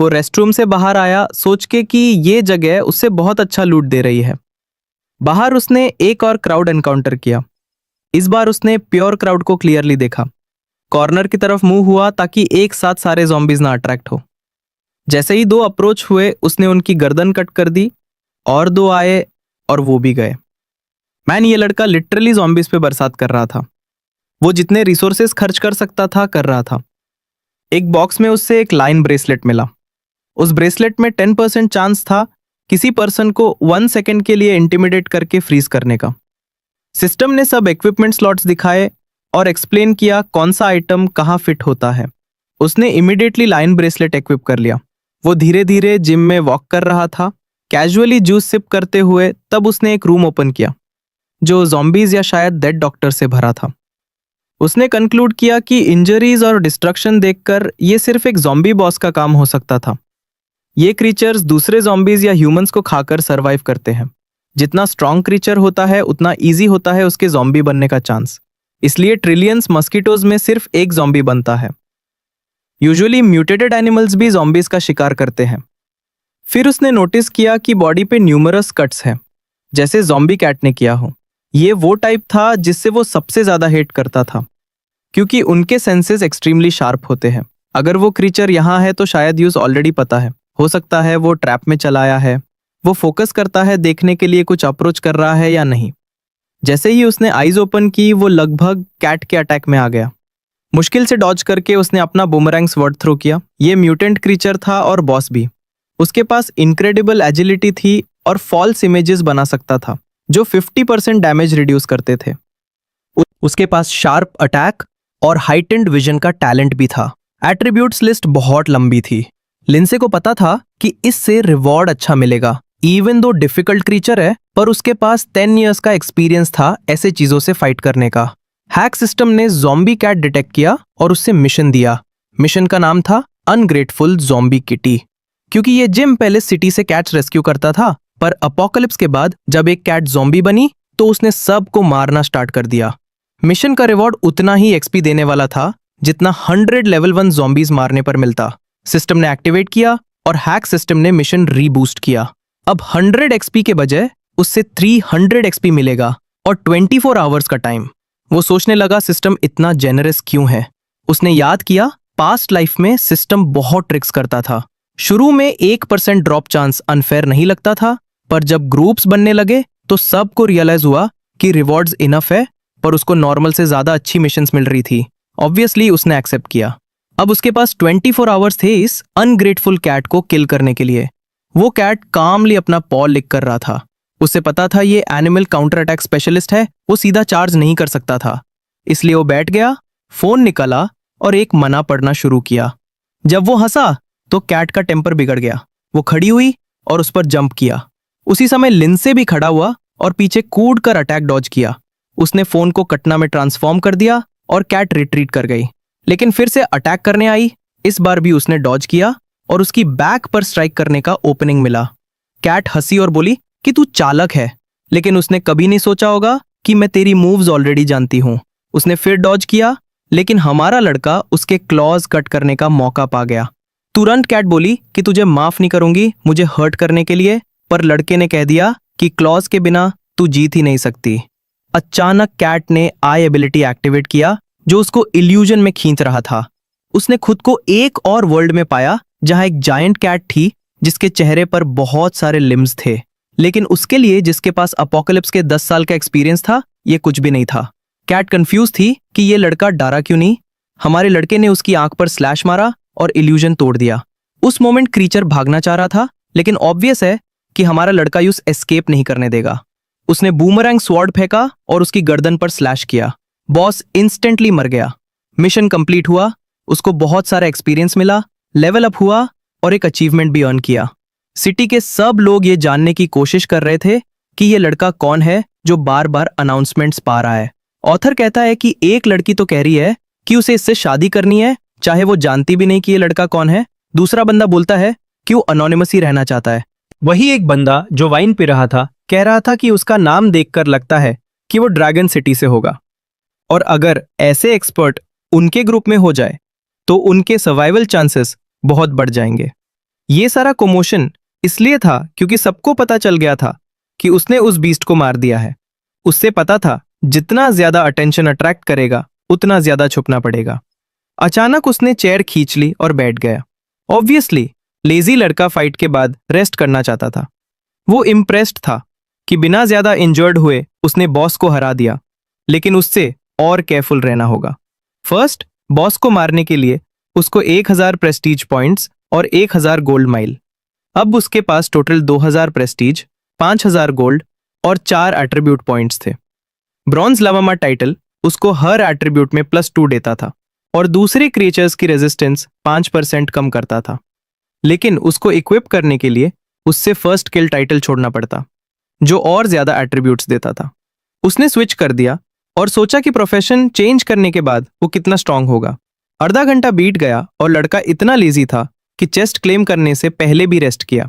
वो रेस्टरूम से बाहर आया सोच के कि ये जगह उससे बहुत अच्छा लूट दे रही है। बाहर उसने एक और क्राउड एनकाउंटर किया। इस बार उसने प्योर क्राउड को क्लियरली देखा। कॉर्नर की तरफ मुंह हुआ ताकि एक साथ सारे ज़ॉम्बीज ना अट्रैक्ट हो। जैसे ही 2 अप्रोच हुए उसने उनकी गर्दन कट कर दी और 2 आए और वो भी गए। मैन, ये लड़का लिटरली ज़ॉम्बीज पे बरसात कर रहा था। वो जितने रिसोर्सेज खर्च कर सकता था कर रहा था। एक बॉक्स में उससे एक लाइन ब्रेसलेट मिला। उस ब्रेसलेट में 10% चांस था किसी पर्सन को 1 सेकेंड के लिए इंटिमिडेट करके फ्रीज करने का। सिस्टम ने सब इक्विपमेंट स्लॉट्स दिखाए और एक्सप्लेन किया कौन सा आइटम कहाँ फिट होता है। उसने इमीडिएटली लाइन ब्रेसलेट इक्विप कर लिया। वो धीरे धीरे जिम में वॉक कर रहा था, कैजुअली जूस सिप करते हुए। तब उसने एक रूम ओपन किया जो ज़ॉम्बीज या शायद डेड डॉक्टर से भरा था। उसने कंक्लूड किया कि इंजरीज और डिस्ट्रक्शन देखकर ये सिर्फ एक ज़ॉम्बी बॉस का काम हो सकता था। ये क्रीचर्स दूसरे ज़ॉम्बीज या ह्यूमंस को खाकर सरवाइव करते हैं। जितना स्ट्रॉन्ग क्रीचर होता है उतना ईजी होता है उसके ज़ॉम्बी बनने का चांस। इसलिए ट्रिलियंस मस्कीटोज में सिर्फ एक ज़ॉम्बी बनता है। यूजुअली म्यूटेटेड एनिमल्स भी ज़ॉम्बीज का शिकार करते हैं। फिर उसने नोटिस किया कि बॉडी पे न्यूमरस कट्स हैं, जैसे ज़ॉम्बी कैट ने किया हो। ये वो टाइप था जिससे वो सबसे ज्यादा हेट करता था, क्योंकि उनके सेंसेस एक्सट्रीमली शार्प होते हैं। अगर वो क्रीचर यहाँ है तो शायद यूज ऑलरेडी पता है। हो सकता है वो ट्रैप में चलाया है वो फोकस करता है देखने के लिए कुछ अप्रोच कर रहा है या नहीं। जैसे ही उसने आईज ओपन की वो लगभग कैट के अटैक में आ गया। मुश्किल से डॉज करके उसने अपना बूमरैंग स्वॉर्ड थ्रो किया। ये म्यूटेंट क्रीचर था और बॉस भी। उसके पास इनक्रेडिबल एजिलिटी थी और फॉल्स इमेजेस बना सकता था जो 50% डैमेज रिड्यूस करते थे। उसके पास शार्प अटैक और हाइटेंड विजन का टैलेंट भी था। एट्रीब्यूट्स लिस्ट बहुत लंबी थी। लिंसे को पता था कि इससे रिवॉर्ड अच्छा मिलेगा। इवन दो डिफिकल्ट क्रीचर है, पर उसके पास 10 इयर्स का एक्सपीरियंस था ऐसे चीजों से फाइट करने का। हैक सिस्टम ने ज़ॉम्बी कैट डिटेक्ट किया और उससे मिशन दिया। मिशन का नाम था अनग्रेटफुल ज़ॉम्बी किटी, क्योंकि ये जिम पहले सिटी से कैट्स रेस्क्यू करता था, पर अपोकलिप्स के बाद जब एक कैट ज़ॉम्बी बनी तो उसने सबको मारना स्टार्ट कर दिया। मिशन का रिवॉर्ड उतना ही एक्सपी देने वाला था जितना 100 लेवल 1 ज़ॉम्बीज मारने पर मिलता। सिस्टम ने एक्टिवेट किया और हैक सिस्टम ने मिशन रीबूस्ट किया। अब 100 एक्सपी के बजाय उससे 300 एक्सपी मिलेगा और 24 आवर्स का टाइम। वो सोचने लगा सिस्टम इतना जेनरस क्यों है। उसने याद किया पास्ट लाइफ में सिस्टम बहुत ट्रिक्स करता था। शुरू में 1% ड्रॉप चांस अनफेयर नहीं लगता था, पर जब ग्रुप्स बनने लगे तो सबको रियलाइज हुआ कि रिवॉर्ड्स इनफ है, पर उसको नॉर्मल से ज्यादा अच्छी मिशंस मिल रही थी। ऑब्वियसली उसने एक्सेप्ट किया। अब उसके पास 24 आवर्स थे इस अनग्रेटफुल कैट को किल करने के लिए। वो कैट कामली अपना पॉल लिक कर रहा था। उसे पता था ये एनिमल काउंटर अटैक स्पेशलिस्ट है, वो सीधा चार्ज नहीं कर सकता था। इसलिए वो बैठ गया, फोन निकाला और एक मना पढ़ना शुरू किया। जब वो हंसा तो कैट का टेम्पर बिगड़ गया। वो खड़ी हुई और उस पर जंप किया। उसी समय लिंसे भी खड़ा हुआ और पीछे कूद कर अटैक डॉज किया। उसने फोन को कटना में ट्रांसफॉर्म कर दिया और कैट रिट्रीट कर गई, लेकिन फिर से अटैक करने आई। इस बार भी उसने डॉज किया और उसकी बैक पर स्ट्राइक करने का ओपनिंग मिला। कैट हंसी और बोली कि तू चालक है, लेकिन उसने कभी नहीं सोचा होगा कि मैं तेरी मूव्स ऑलरेडी जानती हूं। उसने फिर डॉज किया, लेकिन हमारा लड़का उसके क्लॉज कट करने का मौका पा गया। तुरंत कैट बोली कि तुझे माफ नहीं करूंगी मुझे हर्ट करने के लिए, पर लड़के ने कह दिया कि क्लॉज के बिना तू जीत ही नहीं सकती। अचानक कैट ने आई एबिलिटी एक्टिवेट किया जो उसको इल्यूजन में खींच रहा था। उसने खुद को एक और वर्ल्ड में पाया जहां एक जायंट कैट थी जिसके चेहरे पर बहुत सारे लिम्स थे, लेकिन उसके लिए जिसके पास अपोकलिप्स के 10 साल का एक्सपीरियंस था ये कुछ भी नहीं था। कैट कंफ्यूज थी कि ये लड़का डरा क्यों नहीं। हमारे लड़के ने उसकी आंख पर स्लैश मारा और इल्यूजन तोड़ दिया। उस मोमेंट क्रीचर भागना चाह रहा था, लेकिन ऑब्वियस है कि हमारा लड़का यूज एस्केप नहीं करने देगा। उसने बूमरैंग स्वॉर्ड फेंका और उसकी गर्दन पर स्लैश किया। बॉस इंस्टेंटली मर गया। मिशन कंप्लीट हुआ, उसको बहुत सारा एक्सपीरियंस मिला, लेवल अप हुआ और एक अचीवमेंट भी अर्न किया। सिटी के सब लोग ये जानने की कोशिश कर रहे थे कि ये लड़का कौन है जो बार बार अनाउंसमेंट्स पा रहा है। ऑथर कहता है कि एक लड़की तो कह रही है कि उसे इससे शादी करनी है, चाहे वो जानती भी नहीं कि ये लड़का कौन है। दूसरा बंदा बोलता है कि वो अनोनिमस ही रहना चाहता है। वही एक बंदा जो वाइन पी रहा था कह रहा था कि उसका नाम देखकर लगता है कि वो ड्रैगन सिटी से होगा, और अगर ऐसे एक्सपर्ट उनके ग्रुप में हो जाए तो उनके सर्वाइवल चांसेस बहुत बढ़ जाएंगे। ये सारा कोमोशन इसलिए था क्योंकि सबको पता चल गया था कि उसने उस बीस्ट को मार दिया है। उससे पता था जितना ज्यादा अटेंशन अट्रैक्ट करेगा उतना ज्यादा छुपना पड़ेगा। अचानक उसने चेयर खींच ली और बैठ गया। ऑब्वियसली लेजी लड़का फाइट के बाद रेस्ट करना चाहता था। वो इम्प्रेस्ड था कि बिना ज्यादा इंजर्ड हुए उसने बॉस को हरा दिया, लेकिन उससे और केयरफुल रहना होगा। फर्स्ट, बॉस को मारने के लिए उसको 1000 प्रेस्टीज पॉइंट्स और 1000 गोल्ड माइल। अब उसके पास टोटल 2000 प्रेस्टीज, 5000 गोल्ड और 4 एट्रीब्यूट पॉइंट्स थे। ब्रॉन्ज लावामा टाइटल उसको हर एट्रीब्यूट में +2 देता था और दूसरे क्रिएचर्स की रेजिस्टेंस 5% कम करता था, लेकिन उसको इक्विप करने के लिए उससे फर्स्ट किल टाइटल छोड़ना पड़ता जो और ज्यादा एट्रीब्यूट्स देता था। उसने स्विच कर दिया और सोचा कि प्रोफेशन चेंज करने के बाद वो कितना स्ट्रांग होगा। आधा घंटा बीत गया और लड़का इतना लेजी था कि चेस्ट क्लेम करने से पहले भी रेस्ट किया।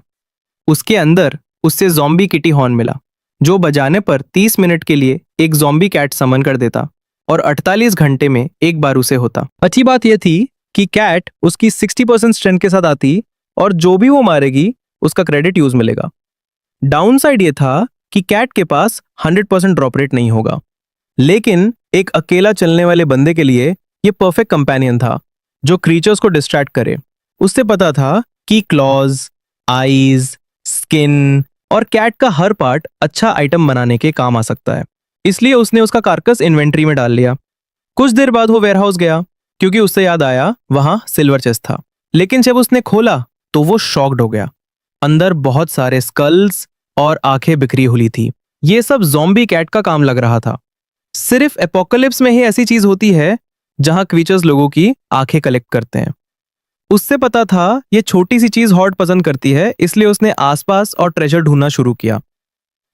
उसके अंदर उससे ज़ॉम्बी किटी हॉर्न मिला जो बजाने पर 30 मिनट के लिए एक ज़ॉम्बी कैट समन कर देता और 48 घंटे में एक बार उसे होता। अच्छी बात यह थी कि कैट उसकी 60% स्ट्रेंथ के साथ आती और जो भी वो मारेगी उसका क्रेडिट यूज मिलेगा। डाउन साइड ये था कि कैट के पास 100% ड्रॉप रेट नहीं होगा, लेकिन एक अकेला चलने वाले बंदे के लिए ये परफेक्ट कंपेनियन था जो क्रीचर्स को डिस्ट्रैक्ट करे। उससे पता था कि क्लॉज, आईज, स्किन, और कैट का हर पार्ट अच्छा आइटम बनाने के काम आ सकता है, इसलिए उसने उसका कार्कस इन्वेंट्री में डाल लिया। कुछ देर बाद वो वेयरहाउस गया क्योंकि उससे याद आया वहां सिल्वर चेस्ट था। लेकिन जब उसने खोला तो वो शॉक्ड हो गया। अंदर बहुत सारे स्कल्स और आंखें बिखरी हुई थी। ये सब ज़ॉम्बी कैट का काम लग रहा था। सिर्फ एपोकलिप्स में ही ऐसी चीज होती है जहां क्रीचर्स लोगों की आंखें कलेक्ट करते हैं। उससे पता था ये छोटी सी चीज हॉट पसंद करती है, इसलिए उसने आसपास और ट्रेजर ढूंढना शुरू किया।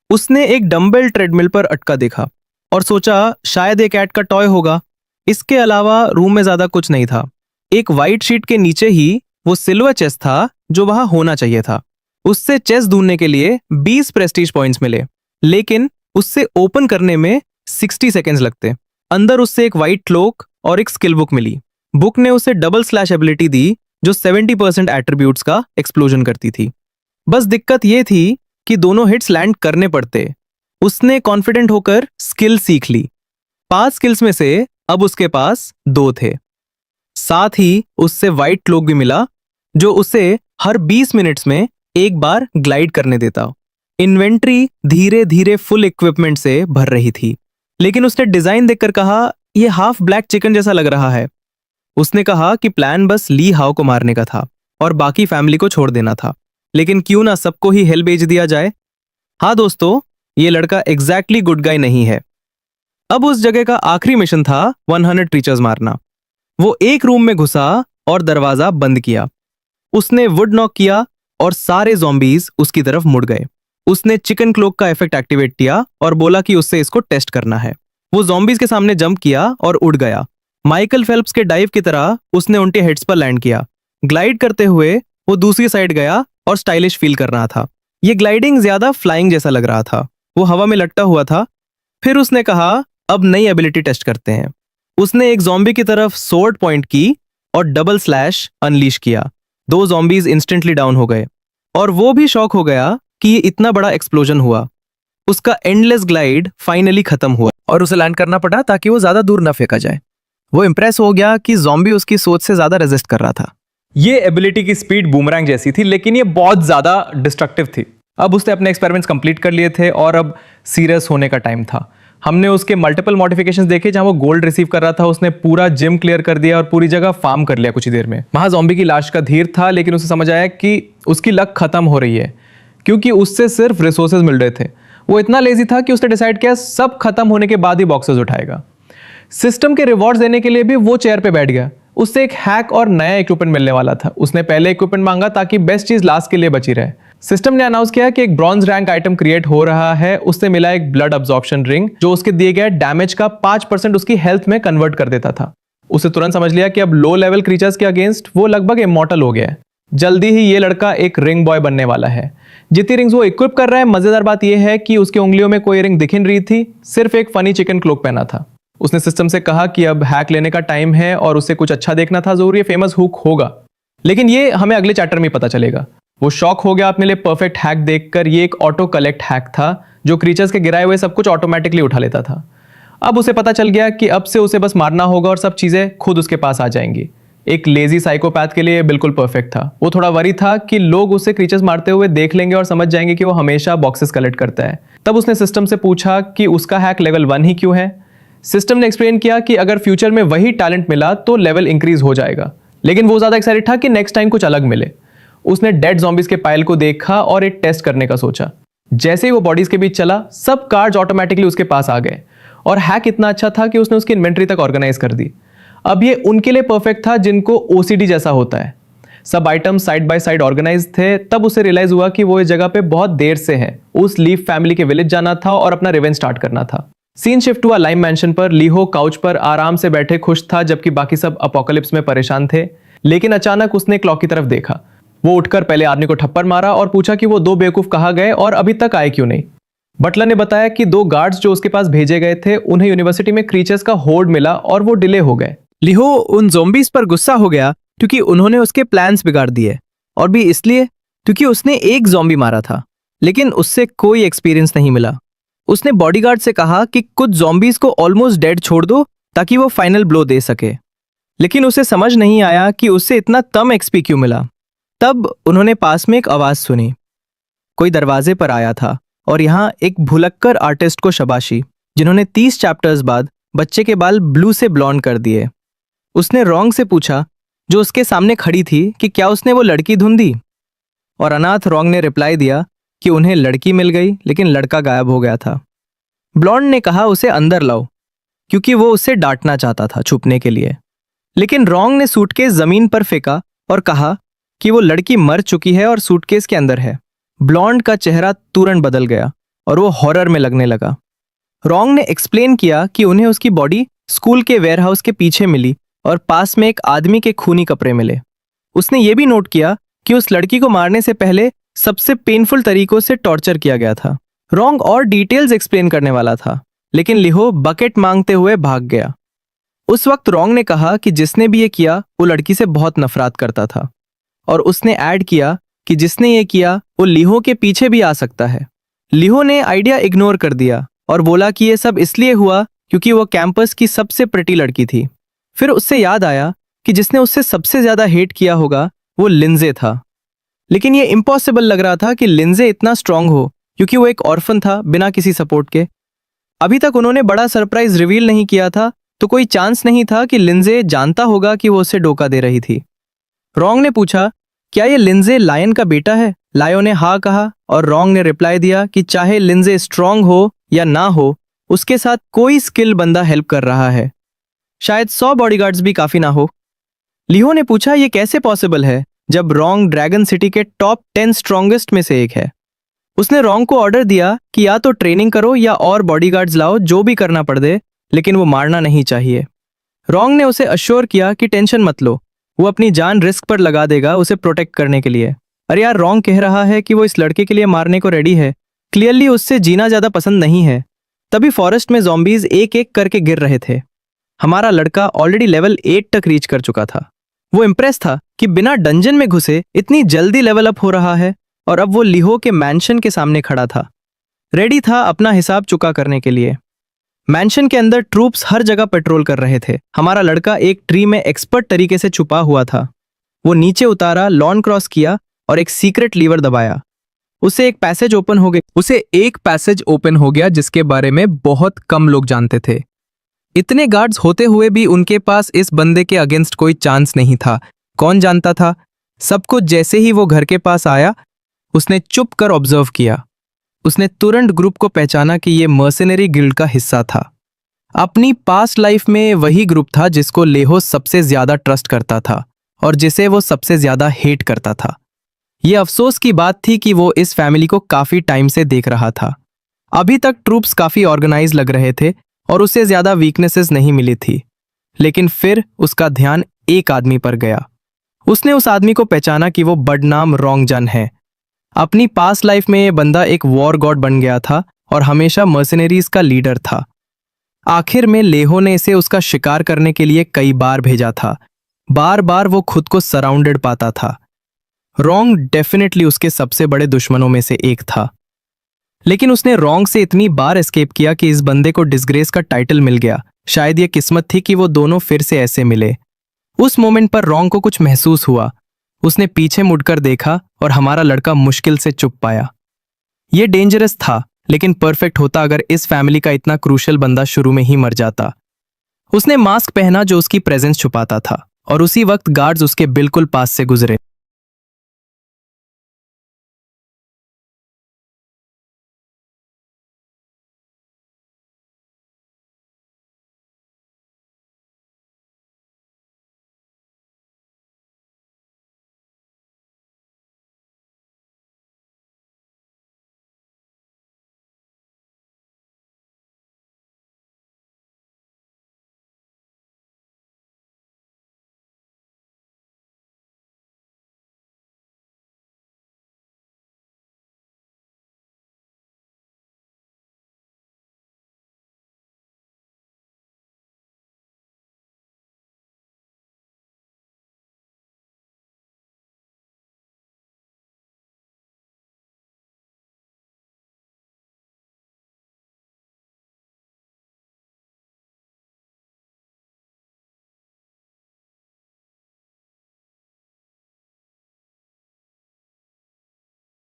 उसने एक डंबल ट्रेडमिल पर अटका देखा और सोचा शायद ये कैट का टॉय होगा। इसके अलावा रूम में ज्यादा कुछ नहीं था। एक वाइट शीट के नीचे ही वो सिल्वर चेस्ट था जो वहां होना चाहिए था। उससे चेस्ट ढूंढने के लिए 20 प्रेस्टीज पॉइंट्स मिले, लेकिन उससे ओपन करने में 60 सेकेंड्स लगते। अंदर उससे एक वाइट क्लोक और एक स्किल बुक मिली। बुक ने उसे डबल स्लैश एबिलिटी दी जो 70% एट्रीब्यूट्स का एक्सप्लोजन करती थी। बस दिक्कत ये थी कि दोनों हिट्स लैंड करने पड़ते। उसने कॉन्फिडेंट होकर स्किल सीख ली। 5 स्किल्स में से अब उसके पास 2 थे। साथ ही उससे वाइट क्लोक भी मिला जो उसे हर 20 मिनट्स में एक बार ग्लाइड करने देता। इन्वेंट्री धीरे धीरे फुल इक्विपमेंट से भर रही थी, लेकिन उसने डिजाइन देखकर कहा यह हाफ ब्लैक चिकन जैसा लग रहा है। उसने कहा कि प्लान बस ली हाउ को मारने का था और बाकी फैमिली को छोड़ देना था, लेकिन क्यों ना सबको ही हेल भेज दिया जाए। हाँ दोस्तों, ये लड़का एग्जैक्टली गुड गाय नहीं है। अब उस जगह का आखिरी मिशन था 100 क्रीचर्स मारना। वो एक रूम में घुसा और दरवाजा बंद किया। उसने वुड नॉक किया और सारे ज़ॉम्बीज उसकी तरफ मुड़ गए। उसने चिकन क्लोक का इफेक्ट एक्टिवेट किया और बोला कि उससे इसको टेस्ट करना है। वो ज़ॉम्बीज के सामने जंप किया और उड़ गया। माइकल फेल्प्स के डाइव की तरह उसने उनके हेड्स पर लैंड किया। ग्लाइड करते हुए वो दूसरी साइड गया और स्टाइलिश फील कर रहा था। ये ग्लाइडिंग ज्यादा फ्लाइंग जैसा लग रहा था। वो हवा में लटका हुआ था। फिर उसने कहा अब नई एबिलिटी टेस्ट करते हैं। उसने एक ज़ॉम्बी की तरफ सोर्ड पॉइंट की और डबल स्लैश अनलीश किया। 2 ज़ॉम्बीज इंस्टेंटली डाउन हो गए और वो भी शॉक हो गया कि ये इतना बड़ा एक्सप्लोजन हुआ। उसका एंडलेस ग्लाइड फाइनली खत्म हुआ और उसे लैंड करना पड़ा ताकि वो ज्यादा दूर न फेंका जाए। वो इम्प्रेस हो गया कि ज़ॉम्बी उसकी सोच से ज्यादा रेजिस्ट कर रहा था। ये एबिलिटी की स्पीड बूमरैंग जैसी थी, लेकिन ये बहुत ज्यादा डिस्ट्रक्टिव थी। अब उसने अपने एक्सपेरिमेंट्स कंप्लीट कर लिए थे और अब सीरियस होने का टाइम था। हमने उसके मल्टीपल मॉडिफिकेशंस देखे जहां वो गोल्ड रिसीव कर रहा था। उसने पूरा जिम क्लियर कर दिया और पूरी जगह फार्म कर लिया कुछ ही देर में। वहां ज़ॉम्बी की लाश का धीर था, लेकिन उसे समझ आया कि उसकी लक खत्म हो रही है क्योंकि उससे सिर्फ रिसोर्सेज मिल रहे थे। वो इतना लेजी था कि उसने डिसाइड किया सब खत्म होने के बाद ही बॉक्सेस उठाएगा। सिस्टम के रिवॉर्ड्स देने के लिए भी वो चेयर पे बैठ गया। उससे एक हैक और नया इक्विपमेंट मिलने वाला था। उसने पहले इक्विपमेंट मांगा ताकि बेस्ट चीज लास्ट के लिए बची रहे। सिस्टम ने अनाउंस किया कि एक ब्रॉन्ज रैंक आइटम क्रिएट हो रहा है। उससे मिला एक ब्लड अब्जॉर्प्शन रिंग जो उसके दिए गए डैमेज का 5% उसकी हेल्थ में कन्वर्ट कर देता था। उसे तुरंत समझ लिया कि अब लो लेवल क्रीचर्स के अगेंस्ट वो लगभग इमॉर्टल हो गया है। जल्दी ही ये लड़का एक रिंग बॉय बनने वाला है। जितनी रिंग्स वो इक्विप कर रहा है, मजेदार बात यह है कि उसकी उंगलियों में कोई रिंग दिख नहीं रही थी, सिर्फ एक फनी चिकन क्लोक पहना था। उसने सिस्टम से कहा कि अब हैक लेने का टाइम है और उसे कुछ अच्छा देखना था, जरूर ये फेमस हुक होगा। लेकिन ये हमें अगले चैप्टर में पता चलेगा। वो शॉक हो गया अपने लिए परफेक्ट हैक देखकर। ये एक ऑटो कलेक्ट हैक था जो क्रीचर्स के गिराए हुए सब कुछ ऑटोमेटिकली उठा लेता था। अब उसे पता चल गया कि अब से उसे बस मारना होगा और सब चीजें खुद उसके पास आ जाएंगी। एक लेजी साइकोपैथ के लिए बिल्कुल परफेक्ट था। वो थोड़ा वरी था कि लोग उसे क्रीचर्स मारते हुए देख लेंगे और समझ जाएंगे कि वो हमेशा बॉक्सेस कलेक्ट करता है। तब उसने सिस्टम से पूछा कि उसका हैक लेवल 1 ही क्यों है। सिस्टम ने एक्सप्लेन किया कि अगर फ्यूचर में वही टैलेंट मिला तो लेवल इंक्रीज हो जाएगा, लेकिन वो ज्यादा एक्साइटेड था कि नेक्स्ट टाइम कुछ अलग मिले। उसने डेड ज़ॉम्बीज के पाइल को देखा और एक टेस्ट करने का सोचा। जैसे ही वो बॉडीज के बीच चला, सब कार्ड्स ऑटोमेटिकली उसके पास आ गए और हैक इतना अच्छा था कि उसने उसकी इन्वेंट्री तक ऑर्गेनाइज कर दी। अब ये उनके लिए परफेक्ट था जिनको ओसीडी जैसा होता है। सब item side by side organise थे। तब उसे रियलाइज हुआ कि वो इस जगह पे बहुत देर से है। उस लीफ फैमिली के विलेज जाना था और अपना रिवेंज स्टार्ट करना था। सीन शिफ्ट हुआ लाइम मैंशन पर। लीहो काउच पर आराम से बैठे खुश था, जबकि बाकी सब अपोकलिप्स में परेशान थे। लेकिन अचानक उसने क्लॉक की तरफ देखा। वो उठकर पहले आदमी को थप्पड़ मारा और पूछा कि वो 2 बेवकूफ कहाँ गए और अभी तक आए क्यों नहीं। बटलर ने बताया कि 2 गार्ड्स जो उसके पास भेजे गए थे, उन्हें यूनिवर्सिटी में क्रीचर्स का होर्ड मिला और वो डिले हो गए। लिहो उन ज़ॉम्बीज पर गुस्सा हो गया क्योंकि उन्होंने उसके प्लान्स बिगाड़ दिए, और भी इसलिए क्योंकि उसने एक ज़ॉम्बी मारा था, लेकिन उससे कोई एक्सपीरियंस नहीं मिला। उसने बॉडीगार्ड से कहा कि कुछ ज़ॉम्बीज को ऑलमोस्ट डेड छोड़ दो ताकि वो फाइनल ब्लो दे सके, लेकिन उसे समझ नहीं आया कि उससे इतना कम एक्सपी क्यों मिला। तब उन्होंने पास में एक आवाज सुनी। कोई दरवाजे पर आया था और यहाँ एक भुलक्कर आर्टिस्ट को शाबाशी, जिन्होंने 30 चैप्टर्स बाद बच्चे के बाल ब्लू से ब्लॉन्ड कर दिए। उसने रोंग से पूछा, जो उसके सामने खड़ी थी, कि क्या उसने वो लड़की ढूंढी? और अनाथ रोंग ने रिप्लाई दिया कि उन्हें लड़की मिल गई, लेकिन लड़का गायब हो गया था। ब्लॉन्ड ने कहा उसे अंदर लाओ, क्योंकि वो उसे डांटना चाहता था छुपने के लिए। लेकिन रोंग ने सूटकेस जमीन पर फेंका और कहा कि वो लड़की मर चुकी है और सूटकेस के अंदर है। ब्लॉन्ड का चेहरा तुरंत बदल गया और वो हॉरर में लगने लगा। रोंग ने एक्सप्लेन किया कि उन्हें उसकी बॉडी स्कूल के वेयरहाउस के पीछे मिली और पास में एक आदमी के खूनी कपड़े मिले। उसने ये भी नोट किया कि उस लड़की को मारने से पहले सबसे पेनफुल तरीकों से टॉर्चर किया गया था। रोंग और डिटेल्स एक्सप्लेन करने वाला था, लेकिन लिहो बकेट मांगते हुए भाग गया। उस वक्त रोंग ने कहा कि जिसने भी ये किया वो लड़की से बहुत नफरत करता था, और उसने ऐड किया कि जिसने ये किया वो लिहो के पीछे भी आ सकता है। लिहो ने आइडिया इग्नोर कर दिया और बोला कि ये सब इसलिए हुआ क्योंकि वो कैंपस की सबसे प्रिटी लड़की थी। फिर उससे याद आया कि जिसने उससे सबसे ज्यादा हेट किया होगा वो लिंजे था। लेकिन ये इम्पॉसिबल लग रहा था कि लिंजे इतना स्ट्रांग हो, क्योंकि वो एक ऑर्फन था बिना किसी सपोर्ट के। अभी तक उन्होंने बड़ा सरप्राइज रिवील नहीं किया था, तो कोई चांस नहीं था कि लिंजे जानता होगा कि वो उसे धोखा दे रही थी। रोंग ने पूछा, क्या ये लिंजे लायन का बेटा है? लायो ने हाँ कहा और रोंग ने रिप्लाई दिया कि चाहे लिंजे स्ट्रांग हो या ना हो, उसके साथ कोई स्किल बंदा हेल्प कर रहा है। शायद 100 बॉडीगार्ड्स भी काफी ना हो। लिहो ने पूछा, ये कैसे पॉसिबल है जब रोंग ड्रैगन सिटी के टॉप 10 स्ट्रॉन्गेस्ट में से एक है? उसने रोंग को ऑर्डर दिया कि या तो ट्रेनिंग करो या और बॉडीगार्ड्स लाओ, जो भी करना पड़ दे, लेकिन वो मारना नहीं चाहिए। रोंग ने उसे अश्योर किया कि टेंशन मत लो, वो अपनी जान रिस्क पर लगा देगा उसे प्रोटेक्ट करने के लिए। अरे यार, रोंग कह रहा है कि वो इस लड़के के लिए मारने को रेडी है। क्लियरली उससे जीना ज्यादा पसंद नहीं है। तभी फॉरेस्ट में ज़ॉम्बीज एक एक करके गिर रहे थे। हमारा लड़का ऑलरेडी लेवल 8 तक रीच कर चुका था। वो इम्प्रेस था कि बिना डंजन में घुसे इतनी जल्दी लेवल अप हो रहा है, और अब वो लिहो के मैंशन के सामने खड़ा था, रेडी था अपना हिसाब चुका करने के लिए। मैंशन के अंदर ट्रूप्स हर जगह पेट्रोल कर रहे थे। हमारा लड़का एक ट्री में एक्सपर्ट तरीके से छुपा हुआ था। वो नीचे उतारा, लॉन क्रॉस किया और एक सीक्रेट लीवर दबाया। उसे एक पैसेज ओपन हो गया जिसके बारे में बहुत कम लोग जानते थे। इतने गार्ड्स होते हुए भी उनके पास इस बंदे के अगेंस्ट कोई चांस नहीं था। कौन जानता था? सब कुछ जैसे ही वो घर के पास आया, उसने चुप कर ऑब्जर्व किया। उसने तुरंत ग्रुप को पहचाना कि ये मर्सेनरी गिल्ड का हिस्सा था। अपनी पास्ट लाइफ में वही ग्रुप था जिसको लेहो सबसे ज्यादा ट्रस्ट करता था और जिसे वो सबसे ज्यादा हेट करता था। ये अफसोस की बात थी कि वो इस फैमिली को काफी टाइम से देख रहा था। अभी तक ट्रूप्स काफी ऑर्गेनाइज लग रहे थे और उसे ज्यादा वीकनेसेस नहीं मिली थी। लेकिन फिर उसका ध्यान एक आदमी पर गया। उसने उस आदमी को पहचाना कि वो बदनाम रोंग जन है। अपनी पास्ट लाइफ में ये बंदा एक वॉर गॉड बन गया था और हमेशा मर्सिनरीज का लीडर था। आखिर में लेहो ने इसे उसका शिकार करने के लिए कई बार भेजा था। बार बार वो खुद को सराउंडेड पाता था। रोंग डेफिनेटली उसके सबसे बड़े दुश्मनों में से एक था। लेकिन उसने रोंग से इतनी बार एस्केप किया कि इस बंदे को डिसग्रेस का टाइटल मिल गया। शायद ये किस्मत थी कि वो दोनों फिर से ऐसे मिले। उस मोमेंट पर रोंग को कुछ महसूस हुआ। उसने पीछे मुड़कर देखा और हमारा लड़का मुश्किल से चुप पाया। ये डेंजरस था, लेकिन परफेक्ट होता अगर इस फैमिली का इतना क्रूशियल बंदा शुरू में ही मर जाता। उसने मास्क पहना जो उसकी प्रेजेंस छुपाता था, और उसी वक्त गार्ड्स उसके बिल्कुल पास से गुजरे।